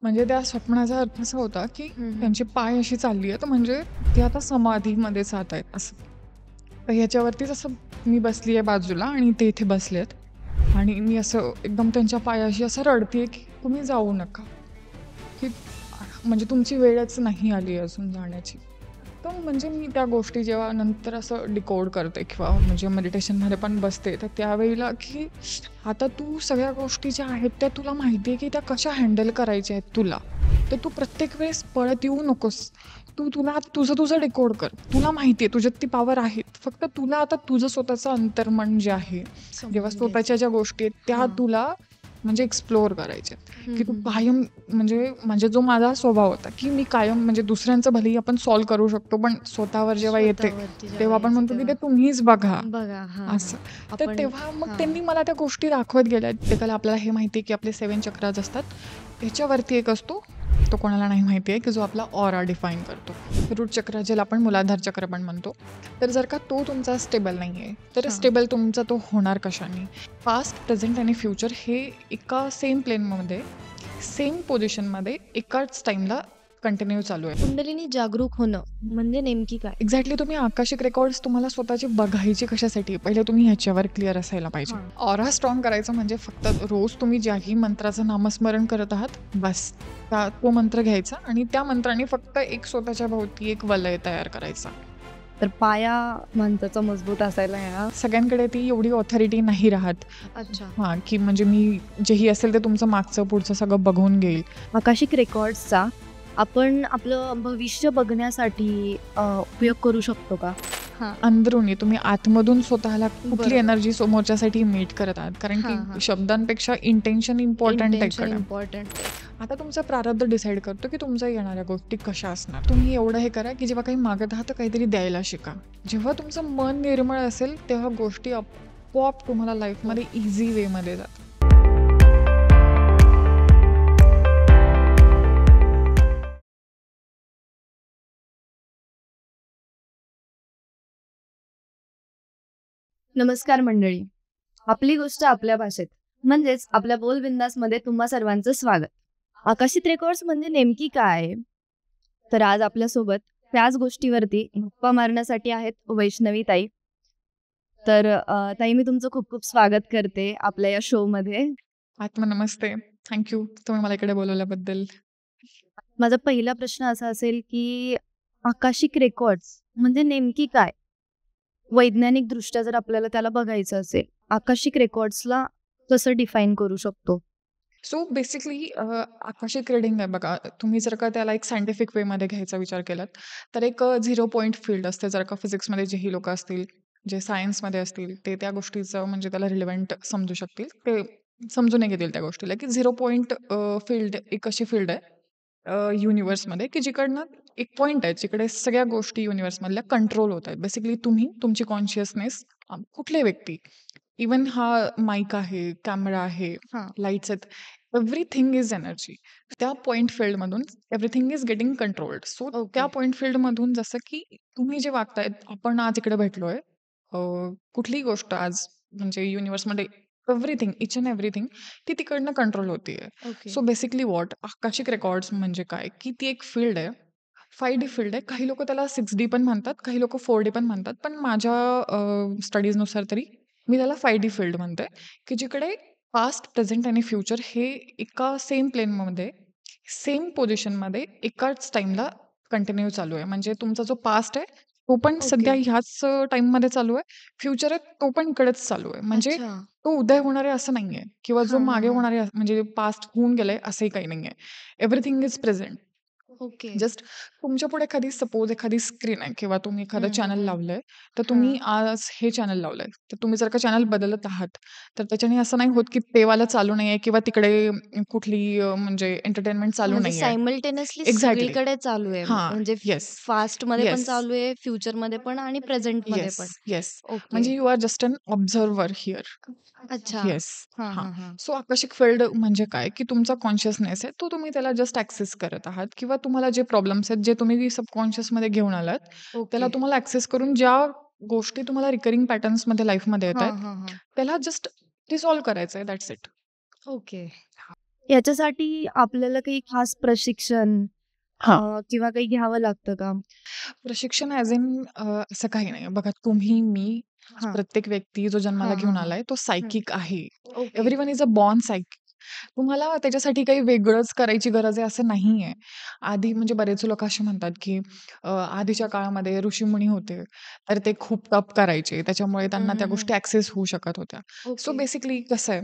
म्हणजे त्या स्वप्नाचा अर्थ असा होता, की हं, हं. त्यांची पाय अशी चालली आहेत, म्हणजे ते आता समाधीमध्ये जात आहेत असं. तर ह्याच्यावरतीच असं मी बसली आहे बाजूला आणि ते इथे बसलेत आणि मी असं एकदम त्यांच्या पायाशी असं रडतेय, की तुम्ही जाऊ नका, की म्हणजे तुमची वेळच नाही आली अजून जाण्याची. तर म्हणजे मी त्या गोष्टी जेव्हा नंतर असं डिकोड करते किंवा म्हणजे मेडिटेशनमध्ये पण बसते, तर त्यावेळेला की आता तू सगळ्या गोष्टी ज्या आहेत त्या तुला माहिती आहे की त्या कशा हँडल करायच्या आहेत तुला. तर तू प्रत्येक वेळेस पळत येऊ नकोस. तुला आता तुझं डिकोड कर. तुला माहिती आहे तुझ्यात ती पॉवर आहे. फक्त तुला आता तुझं स्वतःचं अंतर्मन जे आहे, जेव्हा समजून घ्यायचंय. स्वतःच्या ज्या गोष्टी आहेत त्या हां. तुला म्हणजे एक्सप्लोअर करायच्या आहेत, हं, की तू हं, हं. कायम म्हणजे जो माझा स्वभाव होता, की मी कायम म्हणजे दुसऱ्यांचं भलेही आपण सॉल्व्ह करू शकतो, पण स्वतःवर जेव्हा येते, स्वतःवरती जेव्हा तेव्हा आपण यायचं म्हणतो की तेव्हा ते तुम्हीच बघा. बघा. हां, हां. असं. तर आपण तेव्हा मग हां. त्यांनी मला त्या गोष्टी दाखवत गेल्या. प्रत्येकाला आपल्याला हे माहिती आहे, की आपले 7 चक्राज असतात. त्याच्यावरती एक असतो, तो कोणाला नाही माहिती आहे, की जो आपला ऑरा डिफाईन करतो. रूट चक्र ज्याला आपण मूलाधार चक्र पण म्हणतो. तर जर का तो तुमचा स्टेबल नाही आहे, तर हां. स्टेबल तुमचा तो होणार कशाने? पास्ट, प्रेझेंट आणि फ्युचर हे एका सेम प्लेनमध्ये, सेम पोझिशनमध्ये एकाच टाईमला कंटिन्यू चालू आहे. कुंडलिनी जागरूक होणं म्हणजे नेमकी काय? एक्झॅक्टली तुम्ही आकाशिक रेकॉर्ड्स तुम्हाला स्वतःचे बघायचे कशासाठी? पहिले तुम्ही ह्याच्यावर क्लिअर असायला पाहिजे. हां. ऑरा स्ट्रॉंग करायचं म्हणजे फक्त रोज तुम्ही ज्याही मंत्राचं नामस्मरण करत आहात, बस तो मंत्र घ्यायचा आणि त्या मंत्राने फक्त एक स्वतःच्या भोवती एक वलय तयार करायचा. तर पाया माणसाचा मजबूत असायला हवा. सगळ्यांकडे ती एवढी ऑथॉरिटी नाही राहत. अच्छा. हां, की म्हणजे मी जेही असेल ते तुमचं मागचं पुढचं सगळं बघून घेईल. आकाशिक रेकॉर्ड्सचा आपण आपलं भविष्य बघण्यासाठी उपयोग करू शकतो का? हां. अंदरुनी तुम्ही आतमधून स्वतःला कुठली बरोबर. एनर्जी समोरच्यासाठी मीट करत आहात. कारण हां, हां. की शब्दांपेक्षा इंटेन्शन इम्पॉर्टंट आहे इंटेन्शन इकडं. इम्पॉर्टंट. आता तुमचा प्रारब्ध डिसाईड करतो की तुमच्या येणाऱ्या गोष्टी कशा असणार. तुम्ही एवढं हे करा की जेव्हा काही मागत आहात तर काहीतरी द्यायला शिका. जेव्हा तुमचं मन निर्मळ असेल तेव्हा गोष्टी आपोआप तुम्हाला लाईफमध्ये इझी वेमध्ये जातात. नमस्कार मंडळी. आपली गोष्ट आपल्या भाषेत म्हणजेच आपल्या बोलबिंदासमध्ये तुम्हा सर्वांचं स्वागत. आकाशिक रेकॉर्ड्स म्हणजे नेमकी काय? तर आज आपल्यासोबत त्याच गोष्टीवरती गप्पा मारण्यासाठी आहेत वैष्णवी ताई. तर ताई मी तुमचं खूप खूप स्वागत करते आपल्या या शो मध्ये. आत्मनमस्ते. थँक्यू तुम्ही मला इकडे बोलवल्याबद्दल. माझा पहिला प्रश्न असा असेल की आकाशिक रेकॉर्ड्स म्हणजे नेमकी काय? वैज्ञानिक दृष्ट्या जर आपल्याला त्याला बघायचं असेल, आकाशिक रेकॉर्ड्सला कसं डिफाईन करू शकतो? सो बेसिकली आकाशिक रीडिंग आहे बघा. तुम्ही जर का त्याला एक सायंटिफिक वेमध्ये घ्यायचा विचार केलात, तर एक 0 पॉइंट फील्ड असते. जर का फिजिक्समध्ये जेही लोकं असतील, जे सायन्समध्ये असतील, ते त्या गोष्टीचं म्हणजे त्याला रिलेव्हंट समजू शकतील. ते समजून घेतील त्या गोष्टीला, की 0 पॉइंट फील्ड एक अशी फील्ड आहे युनिव्हर्समध्ये, की जिकडनं एक पॉइंट आहे, जिकडे सगळ्या गोष्टी युनिव्हर्समधल्या कंट्रोल होत आहेत. बेसिकली तुम्ही, तुमची कॉन्शियसनेस, कुठलीही व्यक्ती, इव्हन हा माईक आहे, कॅमेरा आहे, हां. लाईट्स आहेत, एव्हरीथिंग इज एनर्जी. त्या पॉइंट फील्डमधून everything is getting controlled. So त्या ओके. पॉइंट फील्डमधून जसं की तुम्ही जे वागतायत, आपण आज इकडे भेटलोय, कुठलीही गोष्ट आज म्हणजे युनिव्हर्समध्ये एव्हरीथिंग, ईच अँड एव्हरीथिंग ती तिकडनं कंट्रोल होतीये. Okay. So basically what Akashic records म्हणजे काय, की ती एक फील्ड आहे. 5D फील्ड आहे. काही लोकं त्याला 6D पण म्हणतात, काही लोकं 4D पण म्हणतात. पण माझ्या स्टडीजनुसार तरी मी त्याला 5D फील्ड म्हणते, की जिकडे पास्ट, प्रेझेंट आणि फ्युचर हे एका सेम प्लेनमध्ये, सेम पोझिशनमध्ये एकाच टाईमला कंटिन्यू चालू आहे. म्हणजे तुमचा जो पास्ट आहे, तो पण ओके. सध्या ह्याच टाईममध्ये चालू आहे. फ्युचर आहे, तो पण इकडेच चालू आहे. म्हणजे अच्छा. तो उदय होणार आहे असं नाहीये किंवा जो हां, हां, मागे हां. होणार आहे म्हणजे पास्ट होऊन गेलंय असंही काही नाहीये. Everything is present. Okay. Just तुमच्यापुढे एखादी सपोज एखादी स्क्रीन आहे किंवा तुम्ही एखादं हं, हं, चॅनल हं. लावलंय, तर तुम्ही हां. आज हे चॅनल लावलंय. तर तुम्ही जर का चॅनल बदलत आहात, तर त्याच्याने असं नाही होत की ते वालं चालू नाहीये किंवा तिकडे कुठली म्हणजे एंटरटेनमेंट चालू म्हणजे नाहीये. Simultaneously exactly. सगळीकडे चालू आहे. हां. म्हणजे येस. फास्टमध्ये पण येस. चालू आहे, फ्युचरमध्ये पण आणि प्रेझेंटमध्ये येस. पण. येस. ओके. म्हणजे you are just an observer here. अच्छा. येस. हां, हां. हां, हां. सो आकाशिक फील्ड म्हणजे काय, की तुमचा कॉन्शियसनेस आहे, तो तुम्ही त्याला जस्ट ॲक्सेस करत आहात किंवा तुम्हाला जे प्रॉब्लेम्स आहेत, जे तुम्ही सबकॉन्शियसमध्ये घेऊन आलात, त्याला ओके. तुम्हाला ॲक्सेस करून ज्या गोष्टी तुम्हाला रिकरिंग पॅटर्न्समध्ये लाईफमध्ये हां, येतायत, हां, हां. त्याला जस्ट रिसॉल्व्ह करायचं आहे, दॅट्स इट. ओके. याच्यासाठी आपल्याला काही खास प्रशिक्षण हां. किंवा काही घ्यावं लागतं का? प्रशिक्षण ॲज इन असं काही नाही. बघा तुम्ही, मी, हां. प्रत्येक व्यक्ती जो जन्माला हां, घेऊन हां, हां. आलाय तो हं. सायकिक आहे. Okay. Everyone is a born psychic. तुम्हाला त्याच्यासाठी काही वेगळंच करायची गरज आहे असं नाहीये. आधी म्हणजे बरेच लोकं असे म्हणतात, की आधीच्या काळामध्ये ऋषीमुनी होते, तर ते खूप तप करायचे. त्याच्यामुळे हं, त्यांना त्या हं, हं. गोष्टी ॲक्सेस होऊ शकत होत्या. So okay. बेसिकली कसं आहे,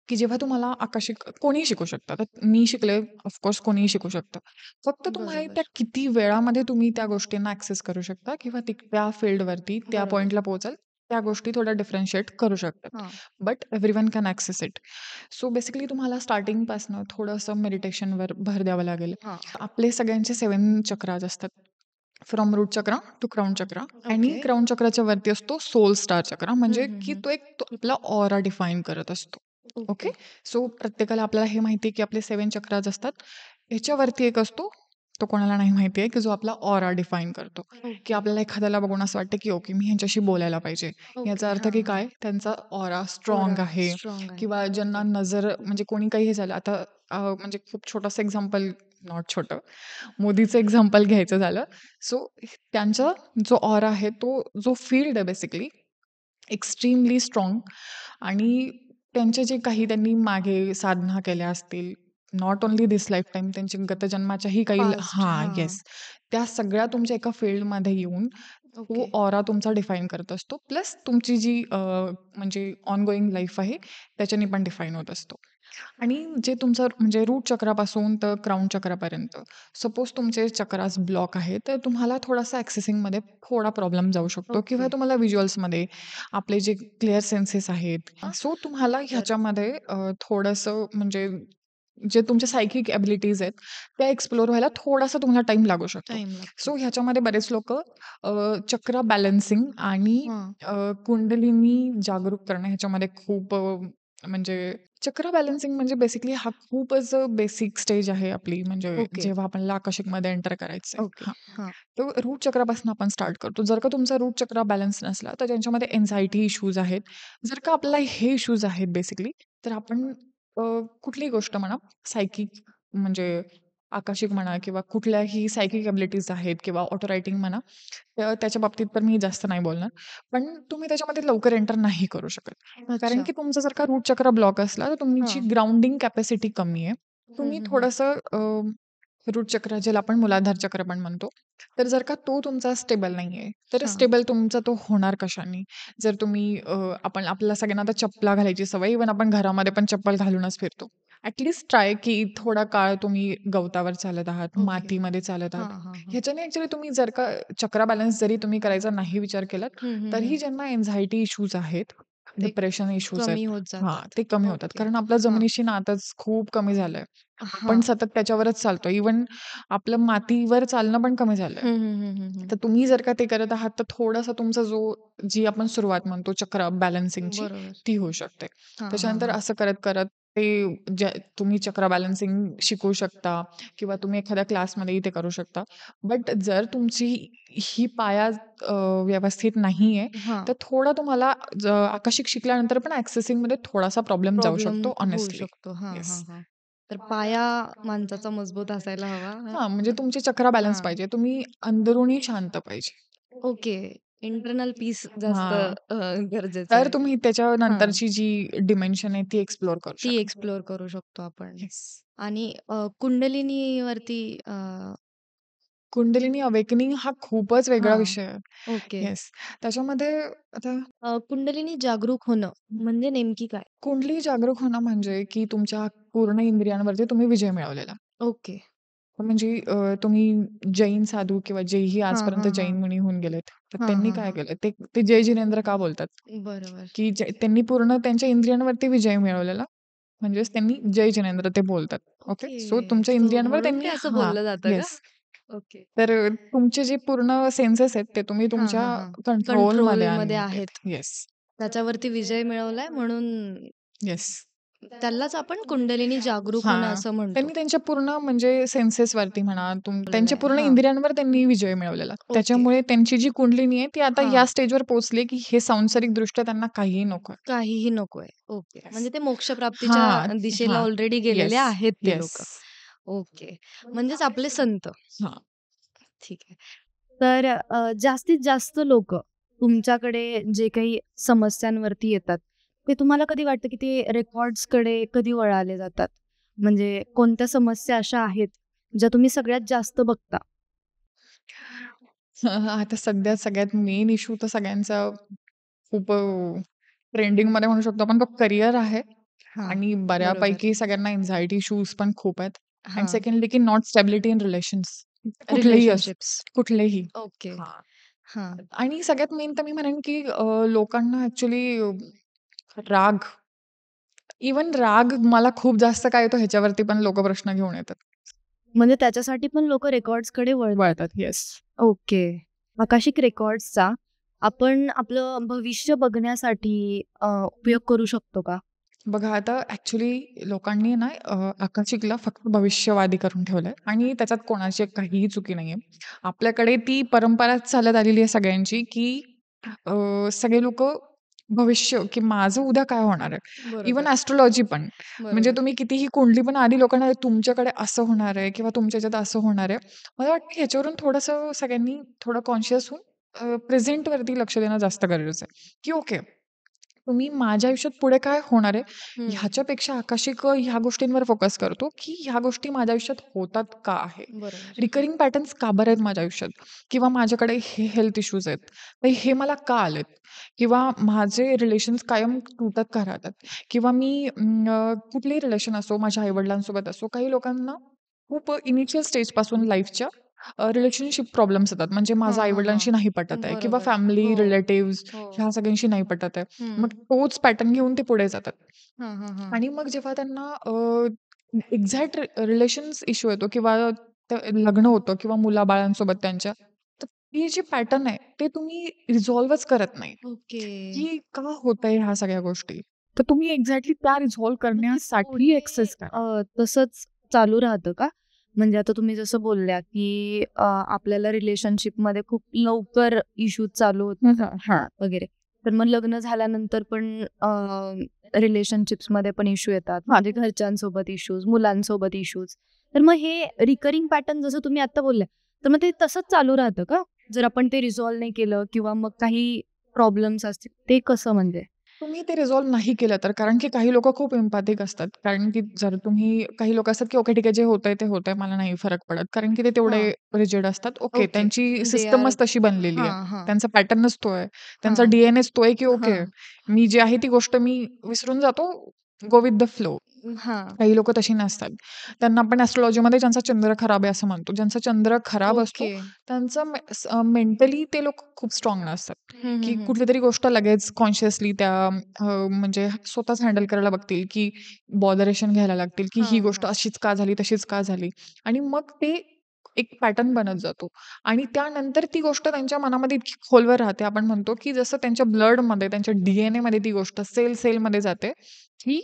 की जेव्हा तुम्हाला आकशिक कोणीही शिकू शकतं. आता मी शिकले, ऑफकोर्स कोणीही शिकू शकतं. फक्त तुम्हाला त्या बरोबर. किती वेळामध्ये तुम्ही त्या गोष्टींना ॲक्सेस करू शकता किंवा त्या फील्डवरती त्या बरोबर. पॉइंटला पोहोचाल, त्या गोष्टी थोड्या डिफरन्शिएट करू शकतात. हां. But everyone can access it. So basically तुम्हाला स्टार्टिंगपासनं थोडंसं मेडिटेशनवर भर द्यावं लागेल. हां. आपले सगळ्यांचे 7 चक्राज असतात. From root chakra to crown chakra आणि ओके. क्राउन चक्राच्या वरती असतो सोल स्टार चक्रा, हं, म्हणजे हं, की हं. तो आपला ऑरा डिफाईन करत असतो. ओके. ओके. सो प्रत्येकाला आपल्याला हे माहिती आहे, की आपले 7 चक्राज असतात. ह्याच्यावरती एक असतो, तो कोणाला नाही माहिती आहे, की जो आपला ऑरा डिफाईन करतो, की ओके. आपल्याला एखाद्याला बघून असं वाटतं, की ओके मी ह्यांच्याशी बोलायला पाहिजे. ओके. याचा अर्थ हां, की हां. काय, त्यांचा ऑरा स्ट्राँग ऑरा आहे स्ट्राँग आहे. किंवा ज्यांना ओके. नजर म्हणजे कोणी काही हे झालं आता म्हणजे खूप छोटंसं एक्झाम्पल, नॉट छोटं, मोदीचं एक्झाम्पल घ्यायचं झालं. सो त्यांचा जो ऑरा आहे, तो जो फील्ड आहे बेसिकली एक्स्ट्रीमली स्ट्राँग आणि त्यांचे जे काही त्यांनी मागे साधना केल्या असतील, नॉट ओन्ली धिस लाईफटाईम, त्यांची गतजन्माच्याही काही फास्ट. हां. येस. त्या सगळ्या तुमच्या एका फील्डमध्ये येऊन तो ओके. ऑरा तुमचा डिफाईन करत असतो. प्लस तुमची जी म्हणजे ऑनगोइंग लाईफ आहे, त्याच्याने पण डिफाईन होत असतो. आणि जे तुमचं म्हणजे रूट चक्रापासून तर क्राउन चक्रापर्यंत सपोज तुमचे चक्रास ब्लॉक आहे, तर तुम्हाला थोडासा ॲक्सेसिंगमध्ये थोडा प्रॉब्लेम जाऊ शकतो किंवा ओके. तुम्हाला व्हिज्युअल्समध्ये आपले जे क्लिअर सेन्सेस आहेत, सो तुम्हाला बरोबर. ह्याच्यामध्ये थोडंसं म्हणजे जे तुमच्या सायकिक ॲबिलिटीज आहेत, त्या एक्सप्लोर व्हायला थोडासा तुम्हाला टाईम लागू शकतो. टाईम लागतो. सो ह्याच्यामध्ये बरेच लोकं चक्र बॅलन्सिंग आणि हां. कुंडलिनी जागरूक करणं ह्याच्यामध्ये खूप म्हणजे चक्र बॅलन्सिंग म्हणजे बेसिकली हा खूपच बेसिक स्टेज आहे आपली, म्हणजे ओके. जेव्हा आपल्याला आकशिकमध्ये एंटर करायचं आहे. ओके. हां. तर रूट चक्रापासून आपण स्टार्ट करतो. जर का तुमचा रूट चक्र बॅलन्स नसला, तर त्यांच्यामध्ये एन्झायटी इश्यूज आहेत. जर का आपल्याला हे इश्यूज आहेत बेसिकली, तर आपण कुठलीही गोष्ट म्हणा, सायकिक म्हणजे आकाशिक म्हणा किंवा कुठल्याही सायकिक एबिलिटीज आहेत किंवा ऑटो रायटिंग म्हणा, त्याच्या बाबतीत तर मी जास्त नाही बोलणार. पण तुम्ही त्याच्यामध्ये लवकर एंटर नाही करू शकत. कारण अच्छा. की तुमचा जर का रूट चक्र ब्लॉक असला, तर तुमची हां. ग्राउंडिंग कॅपॅसिटी कमी आहे. हं, तुम्ही हं, हं. थोडंसं रूट चक्र ज्याला आपण मूलाधार चक्र पण म्हणतो, तर जर का तो तुमचा स्टेबल नाहीये, तर हां. स्टेबल तुमचा तो होणार कशाने? जर तुम्ही आपल्याला सगळ्यांना आता चपला घालायची सवय, इव्हन आपण घरामध्ये पण चप्पल घालूनच फिरतो. ॲट ट्राय की थोडा काळ तुम्ही गवतावर चालत आहात, ओके. मातीमध्ये चालत आहात. हां, हां, हां. ह्याच्याने ॲक्चुअली तुम्ही जर का चक्रा बॅलन्स जरी तुम्ही करायचा नाही विचार केलात, हं, हं, तरीही हं. ज्यांना एन्झायटी इश्यूज आहेत, ते डिप्रेशन इश्यूज कमी आहेत, होत हां, जातात. ते कमी होतात. ओके. कारण आपलं हां. जमिनीशी नातंच खूप कमी झालंय. आपण हां. सतत त्याच्यावरच चालतो. इव्हन आपलं मातीवर चालणं पण कमी झालंय. हं, हं, हं, हं, हं. तर तुम्ही जर का ते करत आहात, तर थोडासा तुमचा जी आपण सुरुवात म्हणतो चक्र बॅलन्सिंगची, बरोबर. ती होऊ शकते. हां, हां, त्याच्यानंतर हां. असं करत-करत ते तुम्ही चक्र बॅलन्सिंग शिकू शकता किंवा तुम्ही एखाद्या क्लासमध्येही ते करू शकता. बट जर तुमची ही पाया व्यवस्थित नाहीये, हां. तर थोडा तुम्हाला आकशिक शिकल्यानंतर पण ॲक्सेसिंगमध्ये थोडासा प्रॉब्लेम जाऊ प्रॉब्लेम शकतो होऊ हॉनेस्टली. शकतो. हां, हां, येस. हां. तर पाया माणसाचा मजबूत असायला हवा. हां, म्हणजे तुमची चक्र बॅलन्स हां. पाहिजे. तुम्ही अंदरुनी शांत पाहिजे. ओके. इंटरनल पीस जास्त हां. गरजेचं तर आहे. तुम्ही हां. त्याच्यानंतरची जी डिमेन्शन आहे ती एक्सप्लोर करू ती शकता. एक्सप्लोर करू शकतो आपण. येस. आणि कुंडलिनीवरती कुंडलिनी अवेकनिंग हा खूपच वेगळा हां. विषय आहे. ओके. येस. त्याच्यामध्ये आता कुंडलिनी जागरूक होणं म्हणजे नेमकी काय? कुंडली जागरूक होणं म्हणजे की तुमच्या पूर्ण इंद्रियांवरती तुम्ही विजय मिळवलेला. ओके. म्हणजे तुम्ही जैन साधू किंवा जेही हां, आजपर्यंत हां, हां. जैन मुनी होऊन गेलेत, तर हां, त्यांनी हां, काय हां. केलं? ते ते जय जिनेंद्र का बोलतात? बरोबर. की त्यांनी पूर्ण त्यांच्या इंद्रियांवरती विजय मिळवलेला. म्हणजेच त्यांनी जय जिनेंद्र ते बोलतात. ओके. So okay. तुमच्या सो इंद्रियांवर म्हणून ते त्यांनी असं हां. बोललं जातं का? येस. ओके. तर तुमचे जे पूर्ण सेन्सेस आहेत, ते तुम्ही हां, तुमच्या हां, हां. कंट्रोलमध्ये कंट्रोलमध्ये आणलेत. आहेत. येस. त्याच्यावरती विजय मिळवलाय म्हणून येस. त्यालाच आपण कुंडलिनी जागरूक होणं हां. असं म्हणतो. त्यांनी त्यांच्या पूर्ण म्हणजे सेन्सेसवरती म्हणा, त्यांच्या बोललंय. पूर्ण हां. इंद्रियांवर त्यांनी विजय मिळवलेला. ओके. त्याच्यामुळे त्यांची जी कुंडलिनी आहे ती आता या हां. स्टेजवर पोहोचली, की हे सांसारिकदृष्ट्या त्यांना काहीही नकोय. काहीही नकोय. ओके. येस. म्हणजे ते मोक्षप्राप्तीच्या हां, दिशेला हां. ऑलरेडी येस, गेलेले आहेत ते येस. लोकं. ओके. म्हणजेच आपले संत. हां. ठीक आहे. तर जास्तीत जास्त लोकं तुमच्याकडे जे काही समस्यांवरती येतात, ते तुम्हाला कधी वाटतं, की ते रेकॉर्ड्सकडे कधी वळाले जातात? म्हणजे कोणत्या समस्या अशा आहेत, ज्या तुम्ही सगळ्यात जास्त बघता? आता सध्या सगळ्यात मेन इश्यू तर सगळ्यांचा खूप ट्रेंडिंगमध्ये म्हणू शकतो आपण, तो करियर आहे हां, आणि बरोबर. बऱ्यापैकी सगळ्यांना अँक्झायटी इश्यूज पण खूप आहेत. अँड हां, सेकंडली की नॉट स्टॅबिलिटी इन रिलेशन्स. कुठलेही असो, रिलेशनशिप्स. कुठलेही. ओके. हां. हां. आणि सगळ्यात मेन तर मी म्हणेन की लोकांना ॲक्चुअली राग, इव्हन राग मला खूप जास्त का येतो ह्याच्यावरती पण लोकं प्रश्न घेऊन येतात. म्हणजे त्याच्यासाठी पण लोकं रेकॉर्ड्सकडे वळतात. वळतात. येस. ओके. आकाशिक रेकॉर्ड्सचा आपण आपलं भविष्य बघण्यासाठी उपयोग करू शकतो का? बघा आता ॲक्चुअली लोकांनी ना आकाशिकला फक्त भविष्यवादी करून ठेवलंय आणि त्याच्यात कोणाची काहीही चुकी नाहीये. आपल्याकडे ती परंपराच चालत आलेली आहे सगळ्यांची, की सगळे लोकं भविष्य, की माझं उद्या काय होणार आहे? इव्हन बरोबर, ॲस्ट्रोलॉजी पण. म्हणजे बरोबर. तुम्ही कितीही कुंडली पण आधी लोकांना तुमच्याकडे असं होणार आहे किंवा तुमच्या ह्याच्यात असं होणार आहे. मला वाटतं ह्याच्यावरून थोडंसं सगळ्यांनी थोडं कॉन्शियस होऊन प्रेझेंटवरती लक्ष देणं जास्त गरजेचं आहे, की ओके तुम्ही माझ्या आयुष्यात पुढे काय होणार आहे, हं. ह्याच्यापेक्षा आकाशिक ह्या गोष्टींवर फोकस करतो, की ह्या गोष्टी माझ्या आयुष्यात होतात का आहे? बरोबर. रिकरिंग पॅटर्न्स का बरं आहेत माझ्या आयुष्यात? किंवा माझ्याकडे हे हेल्थ इश्यूज आहेत. तर हे मला का आलेत? किंवा माझे रिलेशन्स कायम तुटत का राहतात? किंवा मी कुठलेही रिलेशन असो, माझ्या आई असो, काही लोकांना खूप इनिशियल स्टेजपासून लाईफच्या रिलेशनशिप प्रॉब्लेम्स येतात. म्हणजे माझं हां, हां, आई-वडिलांशी नाही हां. पटत आहे किंवा बरोबर. फॅमिली, हो, रिलेटिव्हज हो. ह्या सगळ्यांशी नाही पटत आहे. हं. मग तोच पॅटर्न घेऊन ते पुढे जातात. हां, हां, हां. आणि मग जेव्हा त्यांना एक्झॅक्ट रिलेशन्स इश्यू येतो किंवा लग्न होतं किंवा मुलाबाळांसोबत त्यांच्या, तर ती जी पॅटर्न आहे, ते तुम्ही रिझॉल्वच करत नाही, ओके. की का होतंय ह्या सगळ्या गोष्टी. तर तुम्ही एक्झॅक्टली त्या रिझॉल्व्ह मग ते करण्यासाठी पुढे एक्सेस करा. तसंच चालू राहतं का? म्हणजे आता तुम्ही जसं बोलल्या, की आपल्याला रिलेशनशिपमध्ये खूप लवकर इश्यूज चालू होतात हां. वगैरे. तर मग लग्न झाल्यानंतर पण रिलेशनशिप्समध्ये पण इश्यू येतात. म्हणजे घरच्यांसोबत इश्यूज, मुलांसोबत इश्यूज. तर मग हे रिकरिंग पॅटर्न जसं तुम्ही आता बोलल्या, तर मग ते तसंच चालू राहतं का? जर आपण ते रिझॉल्व्ह नाही केलं किंवा मग काही प्रॉब्लेम्स असतील, ते कसं म्हणजे? तुम्ही ते रिझॉल्व्ह नाही केलं तर कारण की काही लोकं खूप एम्पॅथिक असतात. कारण की जर तुम्ही काही लोकं असतात, की ओके ठीक आहे, जे होतंय ते होतंय, मला नाही फरक पडत. कारण की ते तेवढे हां. रिजिड असतात. Okay, okay. त्यांची दे आर सिस्टमच तशी बनलेली आहे. हां, हां, त्यांचा पॅटर्नच तो आहे. त्यांचा हां, डी-एन-एच तो आहे, की ओके, हां. मी जी आहे ती गोष्ट मी विसरून जातो, गो विथ द फ्लो. हां. काही लोकं तशी नसतात. त्यांना आपण ॲस्ट्रोलॉजीमध्ये ज्यांचा चंद्र खराब आहे असं म्हणतो. ज्यांचा चंद्र खराब असतो, ओके. त्यांचं मेंटली ते लोक खूप स्ट्राँग नसतात, हं, हं, की हं. कुठलीतरी गोष्ट लगेच कॉन्शियसली त्या म्हणजे स्वतःच हँडल करायला बघतील, की बॉदरेशन घ्यायला लागतील, की ही हां, गोष्ट हां. अशीच का झाली, तशीच का झाली? आणि मग ते एक पॅटर्न बनत जातो आणि त्यानंतर ती गोष्ट त्यांच्या मनामध्ये इतकी खोलवर राहते. आपण म्हणतो, की जसं त्यांच्या ब्लडमध्ये, त्यांच्या डी-एन-एमध्ये ती गोष्ट सेलमध्ये जाते, की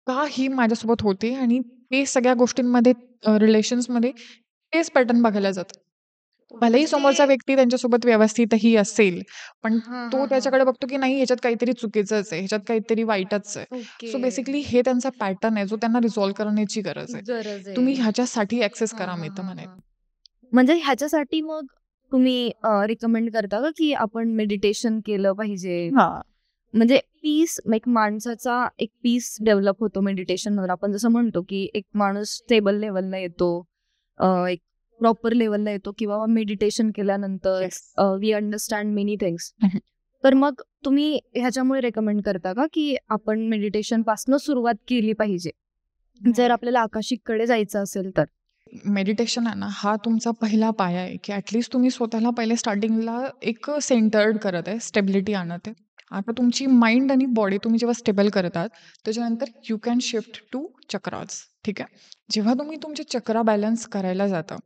का ही माझ्यासोबत होते आणि ते सगळ्या गोष्टींमध्ये रिलेशन्समध्ये तेच पॅटर्न बघायला जातं. भलेही म्हणजे समोरचा व्यक्ती त्यांच्यासोबत व्यवस्थितही असेल, पण हां, तो हां, हां. त्याच्याकडे बघतो की नाही ह्याच्यात काहीतरी चुकीचंच आहे, ह्याच्यात काहीतरी वाईटच आहे. ओके. सो बेसिकली हे त्यांचा पॅटर्न आहे, जो त्यांना रिझॉल्व्ह करण्याची गरज आहे. गरज तुम्ही आहे. ह्याच्यासाठी ॲक्सेस हां, करा मी हां, तर हां, म्हणेन. हां. म्हणजे ह्याच्यासाठी मग तुम्ही रिकमेंड करता का, की आपण मेडिटेशन केलं पाहिजे? हां. म्हणजे पीस एक माणसाचा एक पीस डेव्हलप होतो मेडिटेशनवर. आपण जसं म्हणतो, की एक माणूस स्टेबल लेव्हलला येतो. एक प्रॉपर लेव्हलला येतो किंवा मेडिटेशन केल्यानंतर yes. We understand many things. तर मग तुम्ही ह्याच्यामुळे रेकमेंड करता का, की आपण मेडिटेशनपासून सुरुवात केली पाहिजे? जर आपल्याला आकाशिककडे जायचं असेल तर? मेडिटेशन आहे ना, हा तुमचा पहिला पाया आहे, की ॲटलीस्ट तुम्ही स्वतःला पहिले स्टार्टिंगला एक सेंटर्ड करत आहे, स्टेबिलिटी आणत आहे. आता तुमची माइंड आणि बॉडी तुम्ही जेव्हा स्टेबल करतात, त्याच्यानंतर you can shift to chakras. ठीक आहे. जेव्हा तुम्ही तुमचे चक्रा बॅलन्स करायला जाता,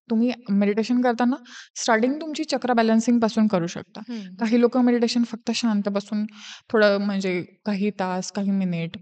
तुम्ही मेडिटेशन करताना स्टार्टिंग तुमची चक्र बॅलन्सिंग पासून करू शकता. काही लोक मेडिटेशन फक्त शांत बसून थोडं म्हणजे काही तास, काही मिनिट,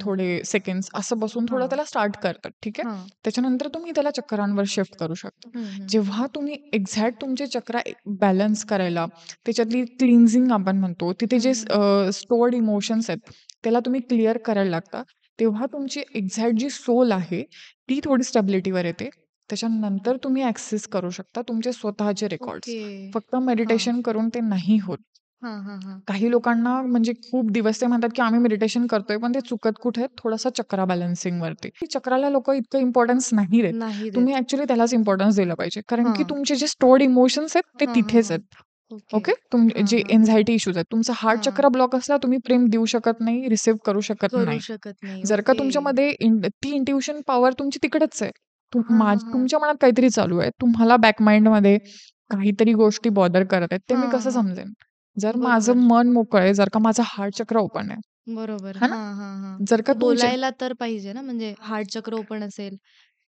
थोडे सेकंड्स असं बसून थोडं हां. त्याला स्टार्ट करतात. ठीक आहे. हां. त्याच्यानंतर तुम्ही त्याला चक्रांवर शिफ्ट करू शकता. जेव्हा तुम्ही एक्झॅक्ट तुमचे चक्र बॅलन्स करायला, त्याच्यातली क्लिन्झिंग आपण म्हणतो, तिथे जे स्टोअर्ड इमोशन्स आहेत त्याला तुम्ही क्लिअर करायला लागता, तेव्हा तुमची एक्झॅक्ट जी सोल आहे ती थोडी स्टॅबिलिटीवर येते. त्याच्यानंतर तुम्ही ॲक्सेस करू शकता तुमचे स्वतःचे रेकॉर्ड्स. ओके. फक्त हां. मेडिटेशन करून ते नाही होत. हां. काही लोकांना म्हणजे खूप दिवस ते म्हणतात, की आम्ही मेडिटेशन करतोय, पण ते चुकत कुठे आहेत? थोडासा चक्रा बॅलन्सिंगवरती. चक्राला लोकं इतकं इम्पोर्टन्स नाही देत. नाही तुम्ही देत. ॲक्चुअली त्यालाच इम्पोर्टन्स दिलं पाहिजे. कारण की हां. तुमचे जे स्टोअर्ड इमोशन्स आहेत ते तिथेच आहेत. ओके. ओके. हां, जे हां. एन्झायटी इश्यूज आहेत. तुमचा हार्ट हां. चक्र ब्लॉक असला तुम्ही प्रेम देऊ शकत नाही, रिसीव्ह करू शकत करू नाही. शकत नाही. जर का ओके. तुमच्यामध्ये ती इंट्युशन पॉवर तुमची तिकडेच आहे. हां. तुमच्या मनात काहीतरी चालू आहे. तुम्हाला बॅक माइंडमध्ये काहीतरी गोष्टी बॉदर करत आहेत. ते मी कसं हां. समजेन? जर माझं बरोबर. मन मोकळं आहे, जर का माझा हार्ट चक्र ओपन आहे, बरोबर. है ना? हां. जर का तुमचे बोलायला तर पाहिजे ना, म्हणजे हार्ट चक्र ओपन असेल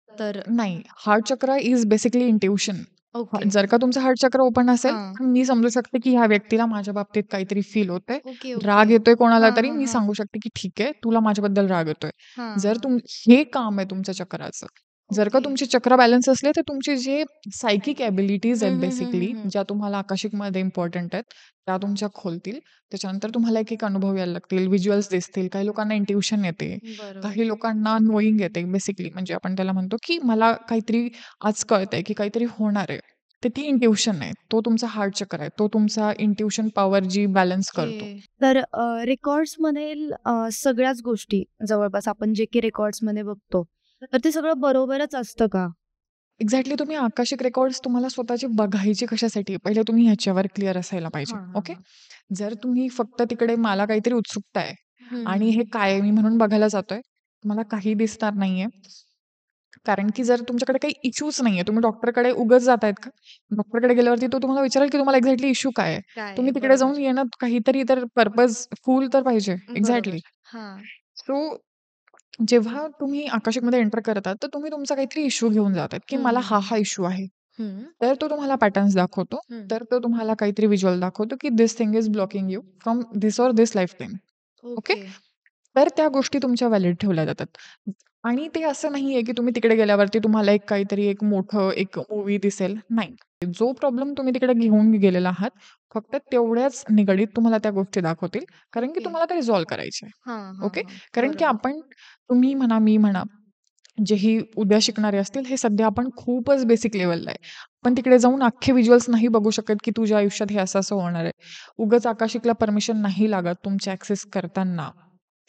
तर. नाही, हार्ट चक्र इज बेसिकली इंट्युशन. ओके. जर का तुमचं हार्ट चक्र ओपन असेल, हां. तर मी समजू शकते, की ह्या व्यक्तीला माझ्या बाबतीत काहीतरी फील होतंय. ओके. राग येतोय कोणाला हां, तरी हां, मी हां. सांगू शकते, की ठीक आहे, तुला माझ्याबद्दल राग येतोय. जर हां. हे काम आहे तुमच्या चक्राचं. जर का ओके. तुमचे चक्र बॅलन्स असले, तर तुमचे जे सायकिक एबिलिटीज आहेत बेसिकली, हं. ज्या तुम्हाला आकाशिकमध्ये इम्पोर्टंट आहेत, त्या तुमच्या खोलतील. त्याच्यानंतर तुम्हाला एक अनुभव यायला लागतील, व्हिज्युअल्स दिसतील. काही लोकांना इंट्युशन येते. बरोबर. काही लोकांना नोईंग येते बेसिकली. म्हणजे आपण त्याला म्हणतो, की मला काहीतरी आज कळतंय, की काहीतरी होणार आहे. तर ती इंट्युशन आहे. तो तुमचा हार्ट चक्र आहे. तो तुमचा इंट्युशन पॉवर जी बॅलन्स करतो. ओके. तर रेकॉर्ड्समधील सगळ्याच गोष्टी जवळपास आपण जे काही रेकॉर्ड्समध्ये बघतो, तर ते सगळं बरोबरच असतं का? एक्झॅक्टली तुम्ही आकाशिक रेकॉर्ड्स तुम्हाला स्वतःचे बघायचे कशासाठी? पहिले तुम्ही ह्याच्यावर क्लिअर असायला पाहिजे. ओके. हां. जर तुम्ही फक्त तिकडे मला काहीतरी उत्सुकता आहे आणि हं. हे काय आहे मी म्हणून बघायला जातोय, तुम्हाला काही दिसणार नाहीये. कारण की जर तुमच्याकडे काही इश्यूच नाहीये, तुम्ही डॉक्टरकडे उगाच जातायत का? डॉक्टरकडे गेल्यावरती तो तुम्हाला विचारेल, की तुम्हाला एक्झॅक्टली इश्यू काय आहे? काय आहे? तुम्ही तिकडे जाऊन बरोबर. येणं काहीतरी तर पर्पजफुल तर पाहिजे. एक्झॅक्टली. बरोबर. हां. सो जेव्हा तुम्ही आकाशिकमध्ये एंटर करतात, तर तुम्ही तुमचा काहीतरी इश्यू घेऊन जातात, की मला हा इश्यू आहे. हं. तर तो तुम्हाला पॅटर्न्स दाखवतो. हं. तर तो तुम्हाला काहीतरी व्हिज्युअल दाखवतो, की this thing is blocking you from this or this lifetime. Okay. Okay. तर त्या गोष्टी तुमच्या व्हॅलिड ठेवल्या जातात. आणि ते असं नाहीये, की तुम्ही तिकडे गेल्यावरती तुम्हाला काहीतरी एक मोठं एक मूव्ही दिसेल. नाही. जो प्रॉब्लेम तुम्ही तिकडे घेऊन गेलेला आहात, फक्त तेवढ्याच निगडीत तुम्हाला त्या गोष्टी दाखवतील. कारण की ओके. तुम्हाला ते रिझॉल्व्ह करायचे आहे. ओके. हां. कारण की बरोबर. तुम्ही म्हणा, मी म्हणा, जेही उद्या शिकणारे असतील, हे सध्या आपण खूपच बेसिक लेव्हलला आहे. पण तिकडे जाऊन अख्खे व्हिज्युअल्स नाही बघू शकत, की तुझ्या आयुष्यात हे असं-असं होणार आहे. उगाच आकाशिकला परमिशन नाही लागत तुमचे ॲक्सेस करताना.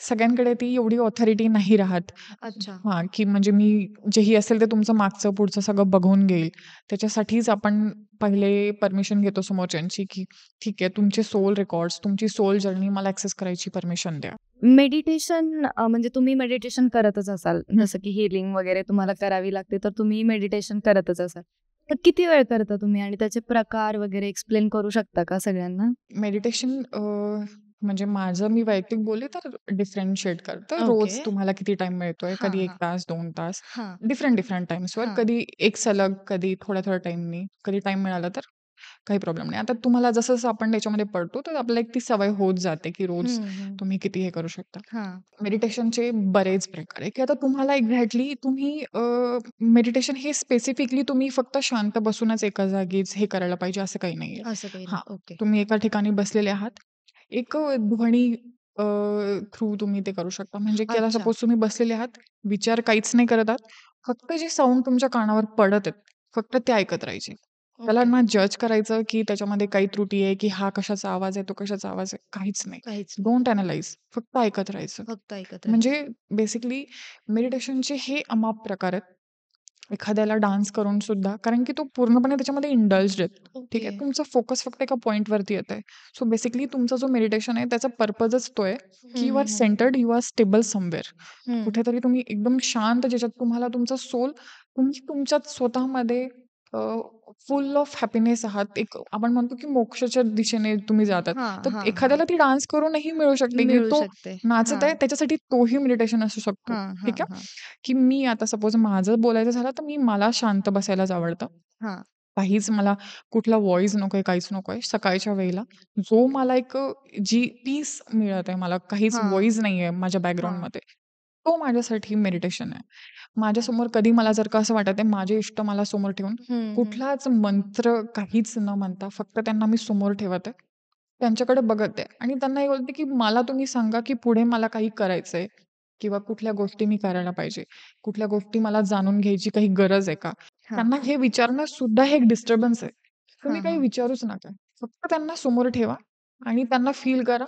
सगळ्यांकडे ती एवढी ऑथॉरिटी नाही राहत. अच्छा. हां, की म्हणजे मी जेही असेल ते तुमचं मागचं पुढचं सगळं बघून घेईल. त्याच्यासाठीच आपण पहिले परमिशन घेतो समोरच्यांची, की ठीक आहे तुमचे सोल रेकॉर्ड्स, तुमची सोल जर्नी मला ॲक्सेस करायची परमिशन द्या. मेडिटेशन म्हणजे तुम्ही मेडिटेशन करतच असाल. जसं की हीलिंग वगैरे तुम्हाला करावी लागते, तर तुम्ही मेडिटेशन करतच असाल. तर किती वेळ करता तुम्ही आणि त्याचे प्रकार वगैरे एक्सप्लेन करू शकता का सगळ्यांना? मेडिटेशन म्हणजे माझं मी वैयक्तिक बोलले तर डिफरन्शिएट करतं. ओके. रोज तुम्हाला किती टाईम मिळतोय, कधी 1 हां. तास, 2 तास, हां. डिफरंट टाईम्सवर. हां. कधी एक सलग, कधी थोड्या-थोड्या टाईमनी, कधी टाईम मिळाला तर काही प्रॉब्लेम नाही. आता तुम्हाला जसं-जसं आपण त्याच्यामध्ये पडतो, तर आपल्याला एक ती सवय होत जाते, की रोज हं. तुम्ही किती हे करू शकता. हां. मेडिटेशनचे बरेच प्रकार आहे, की आता तुम्हाला एक्झॅक्टली मेडिटेशन हे स्पेसिफिकली तुम्ही फक्त शांत बसूनच एका जागीच हे करायला पाहिजे असं काही नाहीये. असं काही हां, नाही. ओके. तुम्ही एका ठिकाणी बसलेले आहात. एक ध्वनी थ्रू तुम्ही ते करू शकता. म्हणजे की आता अच्छा. सपोज तुम्ही बसलेले आहात, विचार काहीच नाही करत आहात. फक्त जे साउंड तुमच्या कानावर पडत आहेत, फक्त ते ऐकत राहायचे. त्याला ओके. ना जज करायचं, की त्याच्यामध्ये काही त्रुटी आहे, की हा कशाचा आवाज आहे, तो कशाचा आवाज आहे, काहीच नाही. काहीच नाही. Don't analyse. फक्त ऐकत राहायचं. फक्त ऐकत राहायचं. म्हणजे बेसिकली मेडिटेशनचे हे अमाप प्रकार आहेत. एखाद्याला डान्स करून सुद्धा कारण की तो पूर्णपणे त्याच्यामध्ये इंडल्ज्ड आहे. ठीक ओके. आहे. तुमचा फोकस फक्त एका पॉइंटवरती येतंय. सो बेसिकली तुमचा जो मेडिटेशन आहे त्याचा पर्पजच तो आहे, की you are hmm. Centred, you are stable somewhere. हं. कुठेतरी तुम्ही एकदम शांत ज्याच्यात तुम्हाला तुमचा सोल तुम्ही तुमच्याच स्वतःमध्ये फुल ऑफ हॅपीनेस आहात. एक आपण म्हणतो की मोक्षाच्या दिशेने तुम्ही जातात. हा तर हा हा एखाद्याला ती डान्स करूनही मिळू शकते, की मिळू तो शकते. नाचत हा आहे त्याच्यासाठी तोही मेडिटेशन असू शकतो. हा हा ठीक आहे? हा की मी आता सपोज माझं बोलायचं झालं तर मला शांत बसायलाच आवडतं. हा काहीच मला कुठला व्हॉईस नकोय, काहीच नकोय. सकाळच्या वेळेला जो मला एक जी पीस मिळत आहे, मला काहीच हा व्हॉईस नाहीये माझ्या हा बॅकग्राऊंडमध्ये, तो माझ्यासाठी मेडिटेशन आहे. माझ्यासमोर कधी मला जर का असं वाटत आहे, माझे इष्ट मला समोर ठेवून हम्म. कुठलाच मंत्र काहीच न म्हणता फक्त त्यांना मी समोर ठेवत आहे. त्यांच्याकडे बघत आहे आणि त्यांना हे बोलते, की मला तुम्ही सांगा, की पुढे मला काही करायचंय किंवा कुठल्या गोष्टी मी करायला पाहिजे. कुठल्या गोष्टी मला जाणून घ्यायची काही गरज आहे का? हा त्यांना हे विचारणं सुद्धा हे एक डिस्टर्बन्स आहे. हा तुम्ही काही हा विचारूच नका. फक्त त्यांना समोर ठेवा आणि त्यांना फील करा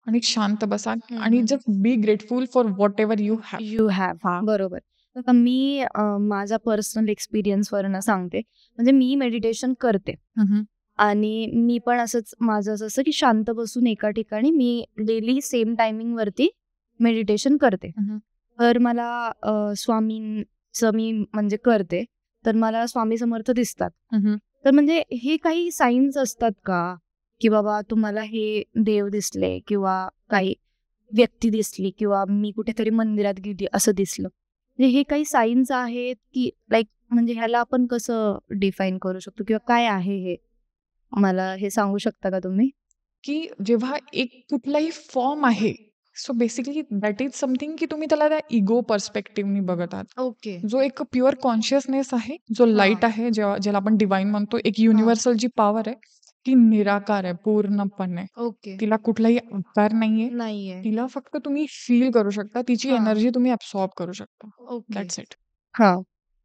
आणि शांत बसा आणि just be grateful for whatever you have. You have. हां. बरोबर. आता मी माझा पर्सनल एक्सपिरियन्सवरनं सांगते. म्हणजे मी मेडिटेशन करते आणि मी पण असंच माझं असं की शांत बसून एका ठिकाणी मी डेली सेम टायमिंगवरती मेडिटेशन करते. तर मला स्वामींचं मी म्हणजे करते, तर मला स्वामी समर्थ दिसतात. तर म्हणजे हे काही साईन्स असतात का, की बाबा तुम्हाला हे देव दिसले किंवा काही व्यक्ती दिसली किंवा मी कुठेतरी मंदिरात गेली असं दिसलं, म्हणजे हे काही साईन्स आहेत की लाईक म्हणजे ह्याला आपण कसं डिफाईन करू शकतो किंवा काय आहे हे, मला हे सांगू शकता का तुम्ही? की जेव्हा एक कुठलाही फॉर्म आहे, so basically that is something की तुम्ही त्याला त्या इगो पर्स्पेक्टिव्हनी बघत आहात. ओके. जो एक प्युअर कॉन्शियसनेस आहे, जो लाईट आहे, ज्याला आपण डिवाइन म्हणतो, एक युनिव्हर्सल जी पॉवर आहे, ती निराकार आहे पूर्णपणे. ओके. तिला कुठलाही आकार नाहीये. नाहीये. तिला फक्त तुम्ही फील करू शकता. तिची हां. एनर्जी तुम्ही ॲब्सॉर्ब करू शकता. ओके. That's it. हा,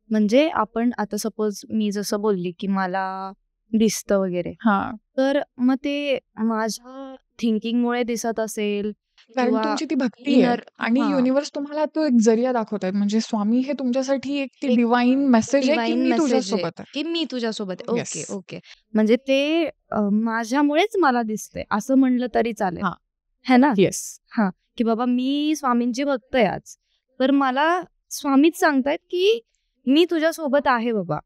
म्हणजे आपण आता सपोज मी जसं बोलली की मला दिसतं वगैरे, हां. तर मग ते माझ्या थिंकिंगमुळे दिसत असेल कारण किंवा तुमची ती भक्ती आहे इनर. आणि हा, युनिव्हर्स तुम्हाला तो एक जरिया दाखवत आहेत. म्हणजे स्वामी हे तुमच्यासाठी एक ती एक डिवाइन मेसेज आहे, की डिवाइन मी मेसेज आहे तुझ्यासोबत आहे. की मी तुझ्यासोबत आहे. येस. Okay okay. म्हणजे ते माझ्यामुळेच मला दिसते असं म्हणलं तरी चालेल, हां. है ना? येस. हा, की बाबा मी स्वामींची भक्त आहे आज, तर मला स्वामीच सांगतायत की मी तुझ्या सोबत आहे बाबा.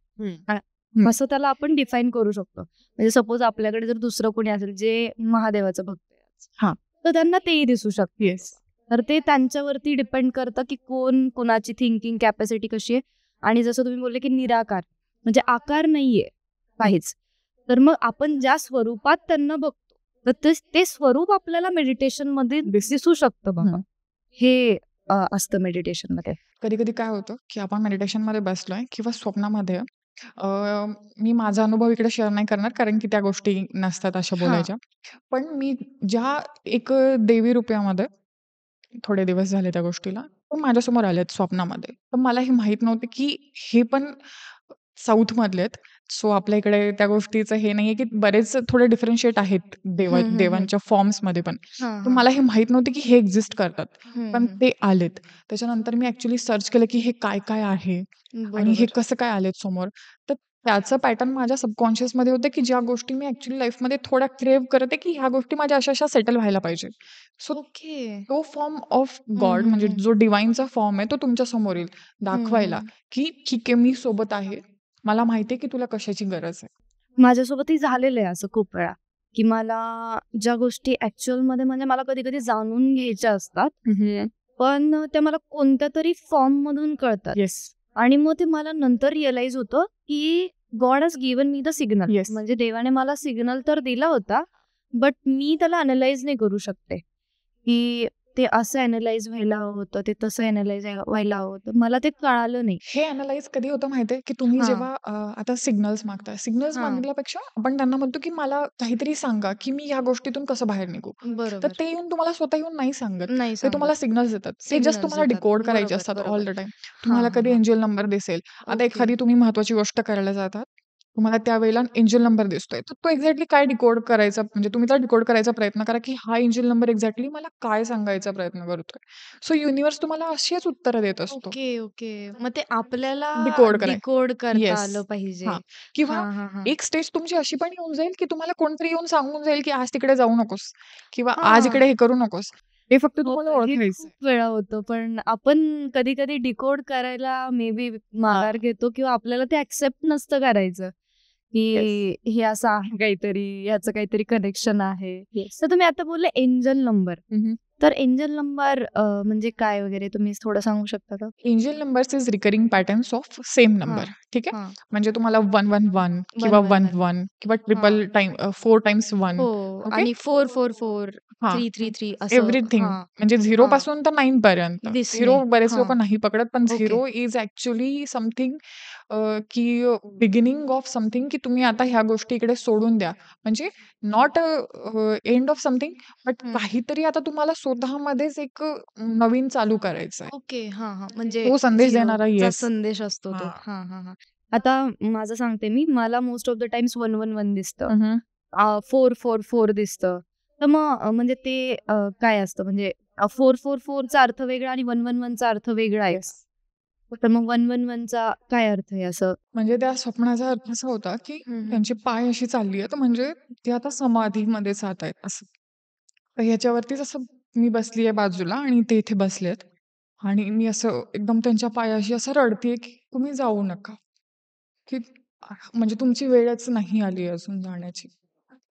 असं त्याला आपण डिफाईन करू शकतो. म्हणजे सपोज आपल्याकडे जर दुसरं कोणी असेल जे महादेवाचं भक्त आहे, हां. तर त्यांना तेही दिसू शकतं. येस. तर ते त्यांच्यावरती डिपेंड करतं की कोण कुणाची थिंकिंग कॅपॅसिटी कशी आहे. आणि जसं तुम्ही बोलले की निराकार म्हणजे आकार नाहीये काहीच, तर मग आपण ज्या स्वरूपात त्यांना बघतो, तर ते स्वरूप आपल्याला मेडिटेशन मध्ये दिसू शकतं बाबा. हे असतं मेडिटेशन मध्ये. कधी-कधी काय होतं, की आपण मेडिटेशनमध्ये बसलोय किंवा स्वप्नामध्ये अ, मी माझा अनुभव इकडे शेअर नाही करणार कारण की त्या गोष्टी नसतात अशा हां. बोलायच्या. पण मी ज्या एक देवी रूपामध्ये थोडे दिवस झाले त्या गोष्टीला, पण माझ्यासमोर आलेत स्वप्नामध्ये. तर मला हे माहीत नव्हतं, की हे पण साऊथमधले आहेत. सो आपल्या इकडे त्या गोष्टीचं हे नाहीये, की बरेच थोडे डिफरन्शिएट आहेत देवांच्या फॉर्म्समध्ये पण. तर मला हे माहीत नव्हतं, की हे एक्झिस्ट करतात. पण ते आलेत. त्याच्यानंतर मी ॲक्चुअली सर्च केलं, की हे काय-काय आहे आणि हे बरोबर. कसं काय आलेत समोर. तर त्याचं पॅटर्न माझ्या सबकॉन्शियसमध्ये होतं, की ज्या गोष्टी मी ॲक्चुअली लाईफमध्ये थोड्या क्रेव्ह करते, की ह्या गोष्टी माझ्या अशा-अशा सेटल व्हायला पाहिजे. So okay. तो फॉर्म ऑफ गॉड म्हणजे जो डिव्हाइनचा फॉर्म आहे, तो तुमच्या समोर येईल दाखवायला, की ठीक आहे मी सोबत आहे. मला माहिती आहे, की तुला कशाची गरज आहे. माझ्यासोबतही झालेलं आहे असं खूप वेळा, की मला ज्या गोष्टी ऍक्च्युअल मध्ये म्हणजे मला कधी कधी जाणून घ्यायच्या असतात, पण त्या मला कोणत्या तरी फॉर्म मधून कळतात. येस. आणि मग ते मला नंतर रिअलाइज होतं की God has given me the signal. Yes. म्हणजे देवाने मला सिग्नल तर दिला होता, बट मी त्याला अनलाइज नाही करू शकते की ते असं अनलाइज व्हायला हवं होतं, ते तसं अनलाइज व्हायला हवं होतं. मला ते कळालं नाही. हे अॅनलाईज कधी होतं माहिती आहे, की तुम्ही हां. जेव्हा आता सिग्नल्स मागता. सिग्नल्स हां. मागण्यापेक्षा आपण त्यांना म्हणतो, की मला काहीतरी सांगा, की मी ह्या गोष्टीतून कसं बाहेर निघू. तर बरोबर. ते येऊन तुम्हाला स्वतः येऊन नाही सांगत. नाही ते तुम्हाला सांगत. सिग्नल्स देतात. ते जस्ट सिग्नल्स तुम्हाला देतात. डिकोड करायचे बरोबर, असतात बरोबर. All the time. हां, तुम्हाला हां, कधी हां. एंजल नंबर दिसेल. आता ओके. एखादी तुम्ही महत्त्वाची गोष्ट करायला जातात. तुम्हाला त्यावेळेला एंजल नंबर दिसतोय. तर तो एक्झॅक्टली काय डिकोड करायचा म्हणजे तुम्ही त्याला डिकोड करायचा प्रयत्न करा, की हा एंजल नंबर एक्झॅक्टली मला काय सांगायचा प्रयत्न करतोय. सो युनिव्हर्स तुम्हाला अशीच उत्तरं देत असतो. Okay, okay. मग ते आपल्याला डिकोड कराय डिकोड करता येस. आलं पाहिजे. हां. किंवा हां, हां, हां. एक स्टेज तुमची अशी पण येऊन जाईल, की तुम्हाला कोणतरी येऊन सांगून जाईल, की आज तिकडे जाऊ नकोस किंवा आज हां. इकडे हे करू नकोस. हे फक्त तुम्हाला होतं. हे ओळखायचंय. खूप वेळा होतं. पण आपण कधी-कधी डिकोड करायला मे बी माघार घेतो किंवा आपल्याला ते एक्सेप्ट नसतं करायचं. की हे असं आहे काहीतरी, ह्याचं काहीतरी कनेक्शन आहे. येस. तर तुम्ही आता बोलले एंजल नंबर. तर एंजल नंबर म्हणजे काय वगैरे तुम्ही थोडं सांगू शकता का? Angel numbers is recurring patterns of same number. ठीक आहे. हां. म्हणजे तुम्हाला 111 किंवा 111 11 किंवा ट्रिपल टाइम 4 टाइम्स 1. हो ओके. आणि 444 हां. 333 असं एव्हरीथिंग हां. म्हणजे 0 हां. पासून तर 9 पर्यंत. दिसणे. 0 बरेच हां. लोकं नाही पकडत, पण ओके. 0 इज ॲक्चुअली समथिंग की बिगिनिंग ऑफ समथिंग, की तुम्ही आता ह्या गोष्टी इकडे सोडून द्या. म्हणजे not end of something, but हं. काहीतरी आता तुम्हाला स्वतःमध्येच एक नवीन चालू करायचं आहे. ओके. हां. म्हणजे तो संदेश देणारा झिरोचा येस. संदेश असतो तो. हां. हां. आता माझं सांगते मी. मला मोस्ट ऑफ द टाईम्स 111 दिसतं. हं, 444 दिसतं. तर मग म्हणजे ते काय असतं म्हणजे 444चा अर्थ वेगळा आणि 111चा अर्थ वेगळा आहे. येस. तर मग 111चा काय अर्थ आहे असं? म्हणजे त्या स्वप्नाचा अर्थ असा होता, की त्यांचे पाय अशी चालली आहेत, म्हणजे ते आता समाधीमध्ये जात आहेत असं. तर ह्याच्यावरतीच असं मी बसली आहे बाजूला आणि ते इथे बसलेत आणि मी असं एकदम त्यांच्या पायाशी असं रडतेय, की तुम्ही जाऊ नका, की म्हणजे तुमची वेळच नाही आली अजून जाण्याची.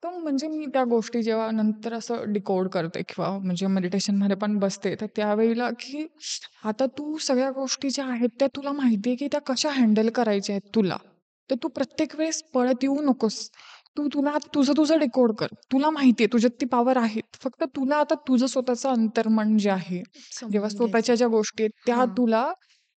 तर म्हणजे मी त्या गोष्टी जेव्हा नंतर असं डिकोड करते किंवा म्हणजे मेडिटेशनमध्ये पण बसते, तर त्यावेळेला की आता तू सगळ्या गोष्टी ज्या आहेत त्या तुला माहिती आहे, की त्या कशा हँडल करायच्या आहेत तुला. तर तू प्रत्येक वेळेस पळत येऊ नकोस. तुला आता तुझं डिकोड कर. तुला माहिती आहे तुझ्यात ती पॉवर आहे. फक्त तुला आता तुझं स्वतःचं अंतर्मन जे आहे, जेव्हा समजून घ्यायचं. स्वतःच्या ज्या गोष्टी आहेत त्या हां. तुला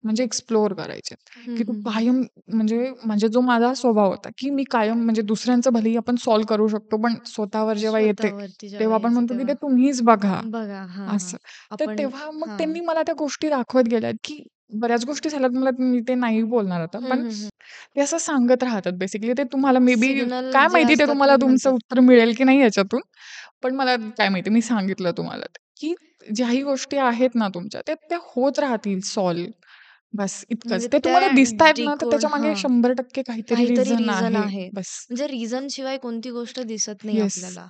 म्हणजे एक्सप्लोअर करायच्या आहेत, की तू हं. कायम म्हणजे म्हणजे जो माझा स्वभाव होता, की मी कायम म्हणजे दुसऱ्यांचं भलेही आपण सॉल्व्ह करू शकतो, पण स्वतःवर जेव्हा येते, स्वतःवरती जेव्हा तेव्हा आपण यायचं म्हणतो, की ते तेव्हा तुम्हीच बघा. बघा. असं. तर आपण तेव्हा मग हां. त्यांनी मला त्या गोष्टी दाखवत गेल्यात, की बऱ्याच गोष्टी झाल्यात. मला मी ते नाही बोलणार आता. पण हं. ते असं सांगत राहतात बेसिकली. ते तुम्हाला मे बी सिग्नल काय जे माहिती ते असतात तुम्हाला तुम्ही तुमचं म्हणतात. उत्तर मिळेल की नाही याच्यातून. पण मला काय माहिती मी सांगितलं तुम्हाला ते, की ज्याही गोष्टी आहेत ना तुमच्या त्या होत राहतील सॉल्व्ह. बस इतकंच. म्हणजे ते त्या तुम्हाला दिसतायत ना, तर डिकोड त्याच्यामागे हां. 100% काहीतरी काहीतरी रिझन रिझन आहे. आहे. बस. म्हणजे रिझन शिवाय कोणती गोष्ट दिसत नाही येस. आपल्याला.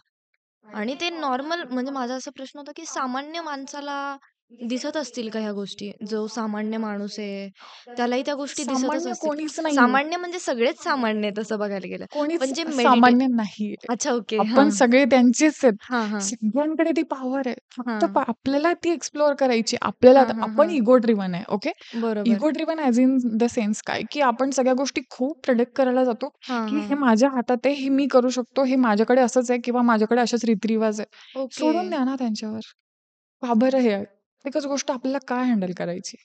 आणि ते नॉर्मल म्हणजे माझा असा प्रश्न होता, की सामान्य माणसाला दिसत असतील का ह्या गोष्टी? जो सामान्य माणूस आहे, त्यालाही त्या गोष्टी दिसतच सामान्य असतील. कोणीच नाहीये. सामान्य म्हणजे सगळेच सामान्य आहे तसं बघायला गेलं. कोणीच पण जे सामान्य नाहीये. अच्छा ओके. आपण सगळे त्यांचेच आहेत. हां. सगळ्यांकडे ती पॉवर आहे. फक्त हां. आपल्याला ती एक्सप्लोअर करायची. आपल्याला आपण हां. इगो ड्रिव्हन आहे. ओके. बरोबर. Ego driven as in the sense काय, की आपण सगळ्या गोष्टी खूप प्रिडिक्ट करायला जातो, की हे हां. माझ्या हातात आहे, हे मी करू शकतो, हे माझ्याकडे असंच आहे किंवा माझ्याकडे असेच रीतिरिवाज आहे. ओके. सोडून द्या ना त्यांच्यावर. का बरं हे आहे? एकच गोष्ट आपल्याला काय हँडल करायची?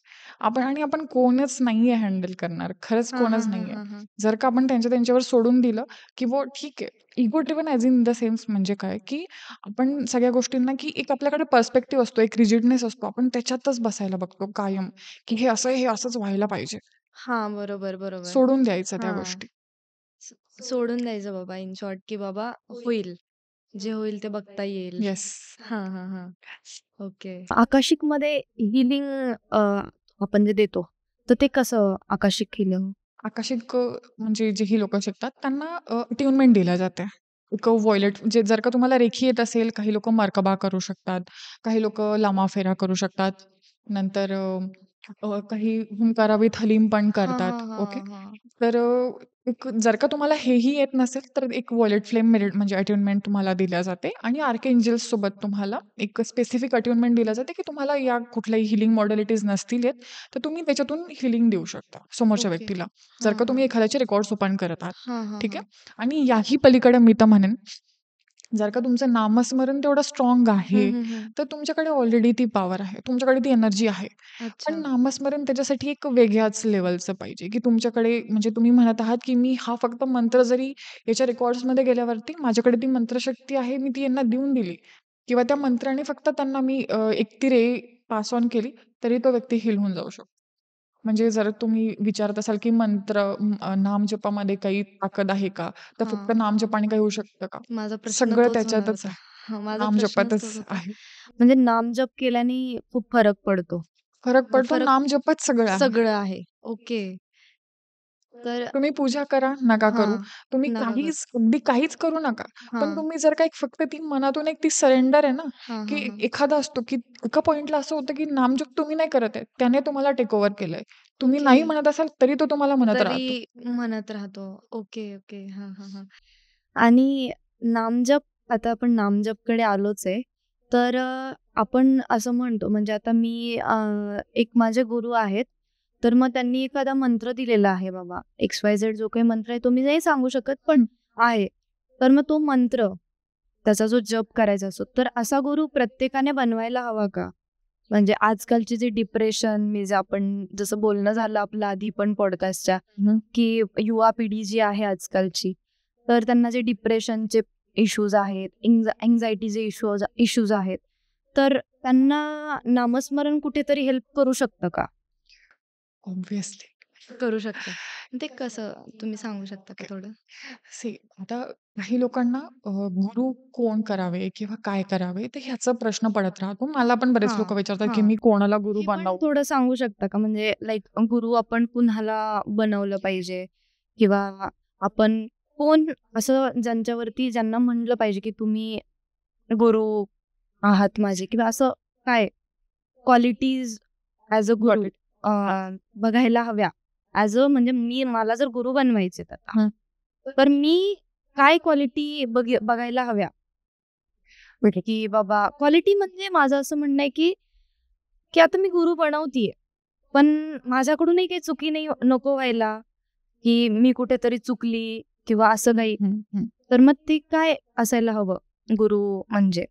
आपण कोणच नाहीये हँडल करणार. खरंच कोणच नाहीये. हां. जर का आपण त्यांच्यावर सोडून दिलं, की बुवा ठीक आहे. Ego driven as in the sense म्हणजे काय, की आपण सगळ्या गोष्टींना की एक आपल्याकडे पर्स्पेक्टिव्ह असतो, एक रिजिडनेस असतो. आपण त्याच्यातच बसायला बघतो कायम, की हे असं आहे, हे असंच व्हायला पाहिजे. हां. बरोबर. सोडून द्यायचं त्या हां. गोष्टी. सोडून द्यायचं बाबा इन शॉर्ट, की बाबा होईल. जे होईल ते बघता येईल. येस. हां. ओके. आकाशिकमध्ये हिलिंग आपण जे देतो, तर ते कसं आकाशिक हिलिंग? आकाशिक म्हणजे जे ही लोकं शिकतात त्यांना ट्यूनमेंट दिल्या जाते. एक व्हायोलेट जे जर का तुम्हाला रेखी येत असेल, काही लोकं मर्कबा करू शकतात, काही लोकं लामाफेरा करू शकतात. नंतर काही हुंकारावीत हलीम पण करतात. ओके. हां. तर एक जर का तुम्हाला हेही येत नसेल, तर एक व्हायोलेट फ्लेम म्हणजे अट्यूनमेंट तुम्हाला दिल्या जाते आणि आर्कएंजल्ससोबत तुम्हाला एक स्पेसिफिक अट्यूनमेंट दिलं जाते, की तुम्हाला या कुठल्याही हीलिंग मॉडॅलिटीज नसतील येत, तर तुम्ही त्याच्यातून हीलिंग देऊ शकता समोरच्या ओके. व्यक्तीला. जर का तुम्ही एखाद्याचे रेकॉर्ड्स ओपन करत आहात. ठीक हां. आहे. आणि याही पलीकडे मी तर म्हणेन, जर का तुमचं नामस्मरण तेवढं स्ट्राँग आहे, तर तुमच्याकडे ऑलरेडी ती पॉवर आहे. तुमच्याकडे ती एनर्जी आहे. पण अच्छा. नामस्मरण त्याच्यासाठी एक वेगळ्याच लेव्हलचं पाहिजे, की तुमच्याकडे म्हणजे तुम्ही म्हणत आहात, की मी हा फक्त मंत्र जरी याच्या रेकॉर्ड्समध्ये गेल्यावरती माझ्याकडे ती मंत्रशक्ती आहे, मी ती यांना देऊन दिली किंवा त्या मंत्राने फक्त त्यांना मी एक ती रे पास ऑन केली, तरी तो व्यक्ती हील होऊन जाऊ शकतो. म्हणजे जर तुम्ही विचारत असाल, की नामजपामध्ये काही ताकद आहे का? तर फक्त हां. नामजपाने काही होऊ शकतं का? माझा प्रश्न सगळं तोच होणार त्याच्यातच होता. आहे. माझा प्रश्नच नामजपातच तोच होता. आहे. म्हणजे नामजप केल्याने खूप फरक पडतो. फरक पडतो. फरक नामजपच सगळं आहे. सगळं आहे. ओके. तर तुम्ही पूजा करा, नका करू. हां, तुम्ही नका करू. अगदी काहीच करू नका. पण हां. तुम्ही जर का एक फक्त ती मनातून एक ती सरेंडर आहे ना, हां, की हां, हां. एखादा असतो, की एका पॉइंटला असं होतं, की नामजप तुम्ही नाही करत आहे. त्याने तुम्हाला टेक ओव्हर केलंय. तुम्ही ओके. नाही म्हणत असाल, तरी तो तुम्हाला म्हणत तरी राहतो. म्हणत राहतो. Okay, okay. हां, हां, हां. आणि नामजप आता आपण नामजपकडे आलोच आहे. तर आपण असं म्हणतो म्हणजे आता मी एक माझे गुरु आहेत. तर मग त्यांनी एखादा मंत्र दिलेला आहे बाबा, XYZ जो काही मंत्र आहे तो मी नाही सांगू शकत पण आहे. तर मग तो मंत्र, त्याचा जो जप करायचा असतो, तर असा गुरु प्रत्येकाने बनवायला हवा का? म्हणजे आजकालची जी डिप्रेशन मी जे आपण जसं बोलणं झालं आपलं आधी पण पॉडकास्टच्या, की युवा पिढी जी आहे आजकालची, तर त्यांना जे डिप्रेशनचे इश्यूज आहेत, एन्झायटीचे इश्यूज आहेत, तर त्यांना नामस्मरण कुठेतरी हेल्प करू शकतं का? ऑब्व्हियसली. करू शकतं. ते कसं तुम्ही सांगू शकता का थोडं? सी आता काही लोकांना गुरु कोण करावे किंवा काय करावे तर ह्याचा प्रश्न पडत राहतो. मला पण बरेच हां, लोकं विचारतात, की हां. मी कोणाला गुरु हे पण बनावू? थोडं सांगू शकता का? म्हणजे लाइक गुरु आपण कुणाला बनवलं पाहिजे? किंवा आपण कोण असं ज्यांना म्हणलं पाहिजे, की तुम्ही गुरु आहात माझे किंवा असं काय qualities as a got Guru it. अ, बघायला हव्या. ॲज अ म्हणजे मला जर गुरु बनवायचेत आता, हं. तर मी काय क्वालिटी बघायला हव्या? की बाबा क्वालिटी म्हणजे माझं असं म्हणणं आहे, की आता मी गुरु बनवतीये, पण माझ्याकडूनही काही चुकी नाही नको व्हायला, की मी कुठेतरी चुकली किंवा असं काही. हं, हं. तर मग ते काय असायला हवं गुरु म्हणजे?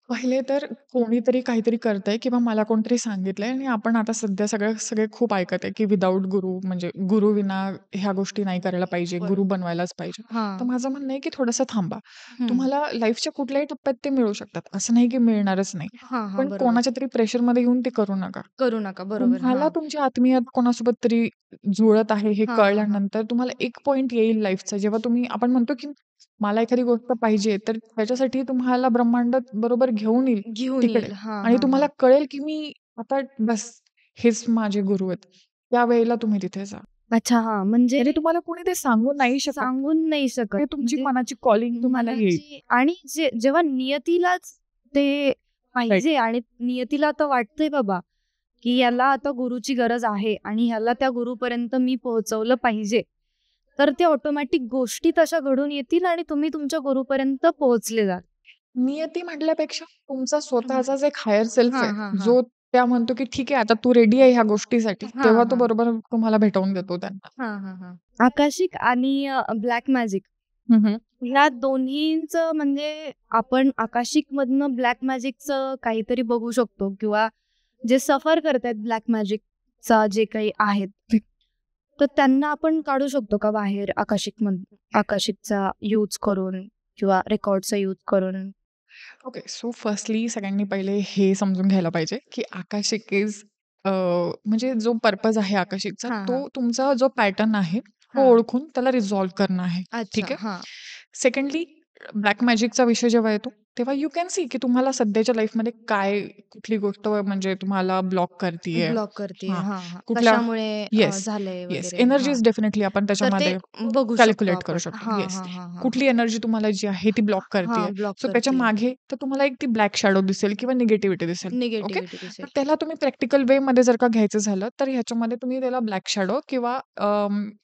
पहिले तर कोणीतरी काहीतरी करतंय किंवा मला कोणतरी सांगितलंय आणि आपण आता सध्या सगळे खूप ऐकत आहे, की विदाऊट गुरु म्हणजे गुरुविना ह्या गोष्टी नाही करायला पाहिजे, गुरु बरोबर. बनवायलाच पाहिजे. तर हां. माझं म्हणणं आहे, की थोडंसं थांबा. हं. तुम्हाला लाईफच्या कुठल्याही टप्प्यात ते मिळू शकतात. असं नाही की मिळणारच नाही. हां, हां. पण बरोबर. कोणाच्या तरी प्रेशरमध्ये येऊन ते करू नका. करू नका. बरोबर. तुम्हाला हां. तुमची आत्मीयत कोणासोबत तरी जुळत आहे हे हां, हां, हां. कळल्यानंतर तुम्हाला एक पॉइंट येईल लाईफचा जेव्हा तुम्ही आपण म्हणतो, की मला एखादी गोष्ट पाहिजे, तर त्याच्यासाठी तुम्हाला ब्रह्मांड बरोबर घेऊन येईल घेऊन तिकडे येईल. हां, आणि हां, तुम्हाला हां. कळेल, की मी आता बस हेच माझे गुरु आहेत. त्यावेळेला तुम्ही तिथे जा. अच्छा, हां. म्हणजे म्हणजे तुम्हाला कोणी ते सांगू नाही शकत. सांगून नाही शकत. ते तुमची म्हणजे मनाची कॉलिंग तुम्हाला येईल. मनाची आणि जेव्हा नियतीलाच ते राइट. पाहिजे आणि नियतीला आता वाटतंय बाबा, की याला आता गुरुची गरज आहे आणि ह्याला त्या गुरुपर्यंत मी पोहोचवलं पाहिजे. तर ते ऑटोमॅटिक गोष्टी तशा घडून येतील आणि तुम्ही तुमच्या गुरुपर्यंत पोहोचले जाल. नियती म्हटल्यापेक्षा तुमचा हं. स्वतःचाच एक हायर सेल्फ हां, आहे, हां, हां. जो त्या म्हणतो, की ठीक आहे आता तू रेडी आहे ह्या गोष्टीसाठी. हां, तेव्हा तो हां. बरोबर तुम्हाला भेटवून देतो त्यांना. हां, हां, हां. आकाशिक आणि ब्लॅक मॅजिक हं, हं. ह्या दोन्हींचं म्हणजे आपण आकाशिकमधनं ब्लॅक मॅजिकचं काहीतरी बघू शकतो किंवा जे सफर करतायत ब्लॅक मॅजिकचा जे काही आहेत, तर त्यांना आपण काढू शकतो का बाहेर आकाशिकचा यूज करून किंवा रेकॉर्डचा यूज करून? ओके. सो फर्स्टली सगळ्यांनी पहिले हे समजून घ्यायला पाहिजे, की आकाशिक इज म्हणजे जो पर्पज आहे आकाशिकचा, हां, हां. तो तुमचा जो पॅटर्न आहे, तो हां. ओळखून त्याला रिझॉल्व्ह करणं आहे. अच्छा. ठीक आहे. हां. सेकंडली ब्लॅक मॅजिकचा विषय जेव्हा येतो, तेव्हा यू कॅन सी की तुम्हाला सध्याच्या लाईफमध्ये काय कुठली गोष्ट म्हणजे तुम्हाला ब्लॉक करतीये. ब्लॉक करतीये. हां. हां, हां. कुठल्या कशामुळे येस, झालंय येस. वगैरे. हां. एनर्जीज डेफिनिटली आपण तर ते त्याच्यामध्ये बघू शकतो कॅल्क्युलेट करू आपण. शकतो. हां, येस. हां, हां, हां, हां. कुठली एनर्जी तुम्हाला जी आहे ती ब्लॉक करतीये. हां, ब्लॉक सो त्याच्या करतीये. मागे तर तुम्हाला एक ती ब्लॅक शॅडो दिसेल किंवा निगेटिव्हिटी दिसेल. ओके. निगेटिव्हिटी तर दिसेल. त्याला तुम्ही प्रॅक्टिकल वेमध्ये जर का घ्यायचं झालं, तर ह्याच्यामध्ये तुम्ही त्याला ब्लॅक शॅडो किंवा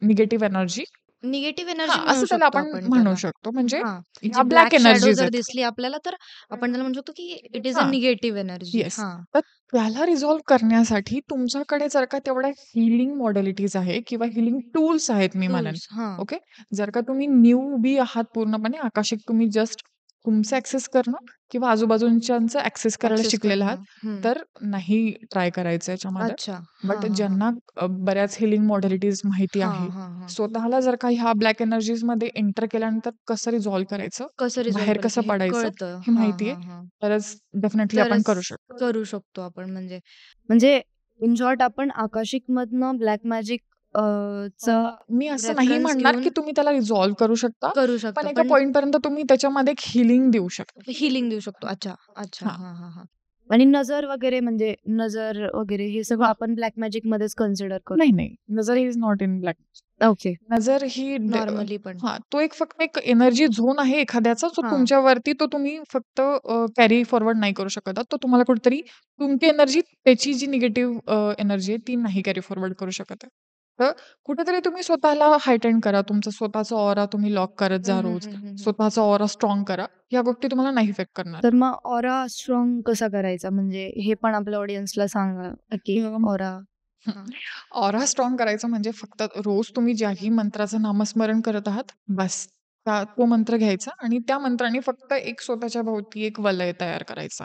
निगेटिव्ह एनर्जी निगेटिव्ह हां, एनर्जी म्हणू असं त्याला शकतो आपण आपण म्हणू त्याला. शकतो. म्हणजे हां, जी ह्या ब्लॅक ब्लॅक शॅडो एनर्जीज जर आहेत. दिसली आपल्याला तर आपण त्याला म्हणू शकतो की इट इस अ हां. Negative energy. येस. हां. तर त्याला रिझॉल्व्ह करण्यासाठी तुमच्याकडे जर का तेवढ्या हीलिंग मॉडॅलिटीज आहे किंवा हीलिंग टूल्स आहेत मी म्हणेन. टूल्स. हां. ओके. जर का तुम्ही न्यूबी आहात पूर्णपणे आकाशिक तुम्ही जस्ट तुमचं ॲक्सेस करणं किंवा आजूबाजूच्यांचं ॲक्सेस करायला ॲक्सेस शिकलेला आहात, करणं. हं. तर नाही ट्राय करायचं याच्यामध्ये. अच्छा. बट हां, हां, हां. ज्यांना बऱ्याच हीलिंग मॉडॅलिटीज माहिती हां, आहे, हां, हां. स्वतःला जर का ह्या ब्लॅक एनर्जीजमध्ये एंटर केल्यानंतर कसं रिझॉल्व्ह करायचं, कसं रिझॉल्व्ह बाहेर करायचं कसं हे पडायचं कळतं. हे हां, माहिती आहे. हां, हां. तरच डेफिनेटली आपण तरच करू शकतो. करू शकतो आपण म्हणजे. म्हणजे इन शॉर्ट आपण आकाशिकमधनं ब्लॅक मॅजिक चा मी असं नाही रेफरन्स म्हणणार, की घेऊन तुम्ही त्याला रिझॉल्व्ह करू शकता. करू पण शकता. एका पण पॉइंटपर्यंत तुम्ही त्याच्यामध्ये एक हीलिंग देऊ शकता. हीलिंग देऊ शकतो. अच्छा, अच्छा. हां. हां, हां, हां. आणि नजर वगैरे म्हणजे नजर वगैरे हे सगळं आपण ब्लॅक मॅजिक मध्येच कन्सिडर करू. नाही, नजर is not in black. Okay, नजर ही नॉर्मली पण. तो एक फक्त एक एनर्जी झोन आहे एखाद्याचा, जो हा. तुमच्यावरती तो तुम्ही फक्त कॅरी फॉरवर्ड नाही करू शकत आहात. तो तुम्हाला कुठेतरी तुमची एनर्जी, त्याची जी निगेटिव्ह एनर्जी आहे ती नाही कॅरी फॉरवर्ड करू शकत आहे. तर कुठेतरी तुम्ही स्वतःला हायटेंड करा. तुमचा स्वतःचा ऑरा तुम्ही लॉक करत जा रोज. स्वतःचा ऑरा स्ट्रॉंग करा. या गोष्टी तुम्हाला नाही इफेक्ट करणार. तर मग ऑरा स्ट्रॉंग कसा करायचा, म्हणजे हे पण आपल्या ऑडियन्सला सांगा की ऑरा. ऑरा स्ट्रॉंग करायचं म्हणजे फक्त रोज तुम्ही ज्याही मंत्राचं नामस्मरण करत आहात, बस तो मंत्र घ्यायचा आणि त्या मंत्राने फक्त एक स्वतःच्या भोवती एक वलय तयार करायचा.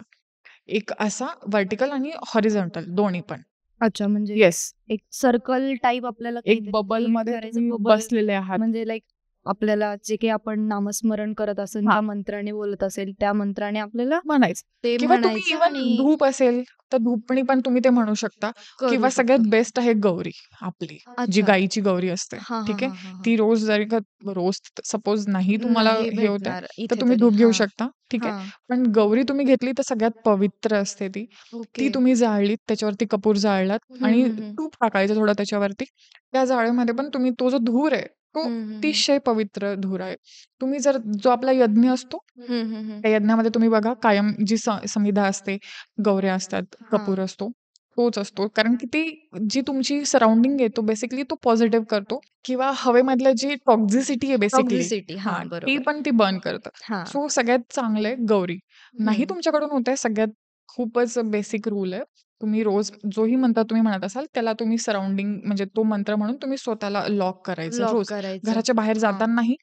एक असा व्हर्टिकल आणि हॉरिझॉन्टल दोन्ही पण. अच्छा, म्हणजे येस. एक सर्कल टाईप आपल्याला एक काहीतरी बबल मध्ये करायचं, तुम्ही bubble. बसलेले आहात. म्हणजे लाईक आपल्याला जे काही आपण नामस्मरण करत असेल, हा. त्या मंत्राने बोलत असेल, त्या मंत्राने आपल्याला म्हणायचं. ते किंवा तुम्ही म्हणायचं इव्हन आणि धूप असेल तर धूपणी पण तुम्ही ते म्हणू शकता. करू किंवा शकतो. सगळ्यात बेस्ट आहे गौरी आपली, जी अच्छा. गायीची गौरी असते. हा, हा, ठीक आहे. हा, हा, हा. ती रोज जरी का रोज सपोज नाही तुम्हाला नाही हे होते भेटणार तर इथे तुम्ही तरी. धूप घेऊ हा, शकता. ठीक आहे. हा. पण गौरी तुम्ही घेतली तर सगळ्यात पवित्र असते ती. ती ओके. तुम्ही जाळलीत, त्याच्यावरती कपूर जाळलात आणि हम्म, हम्म, तूप टाकायचं थोडं त्याच्यावरती. त्या जाळीमध्ये पण तुम्ही तो जो धूर आहे तो हम्म, अतिशय पवित्र धूर आहे. तुम्ही जर जो आपला यज्ञ असतो हम्म, हम्म, हम्म. त्या यज्ञामध्ये तुम्ही बघा कायम जी समिधा असते, गौऱ्या असतात, हा. कपूर असतो, तोच असतो. कारण की ती जी तुमची सराउंडिंग आहे, तो बेसिकली तो पॉझिटिव्ह करतो किंवा हवेमधलं जी टॉक्झिसिटी आहे बेसिकली Toxicity, हा, ती बरोबर. पण ती बर्न करतं. हा. सो सगळ्यात चांगलं आहे गौरी. नाही हम्म. तुमच्याकडून होतंय, सगळ्यात खूपच बेसिक रूल आहे. तुम्ही रोज जोही मंत्र तुम्ही म्हणत असाल, त्याला तुम्ही सराउंडिंग म्हणजे तो मंत्र म्हणून तुम्ही स्वतःला लॉक करायचं लॉक रोज. करायचं. घराच्या बाहेर हा. जातानाही,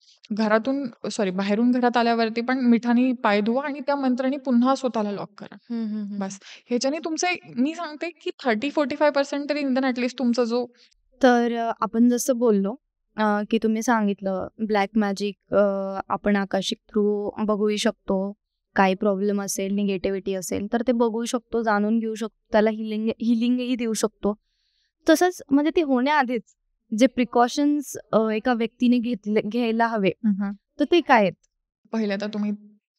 बाहेरून घरात आल्यावरती पण मिठाने पाय धुवा आणि त्या मंत्राने पुन्हा स्वतःला लॉक करा. हम्म, हम्म, हम्म. बस. ह्याच्याने मी सांगते की 30-45% तरी निदान ॲटलीस्ट तुमचा जो तर आपण जसं बोललो की तुम्ही सांगितलं ब्लॅक मॅजिक आपण आकाशिक थ्रू बघूही शकतो. काही प्रॉब्लेम असेल, निगेटिव्हिटी असेल तर ते बघू शकतो, जाणून घेऊ शकतो, त्याला हिलिंगही देऊ शकतो. तसंच म्हणजे ते होण्याआधीच जे प्रिकॉशन्स एका व्यक्तीने घ्यायला हवे, तर ते काय आहेत? पहिलं तर तुम्ही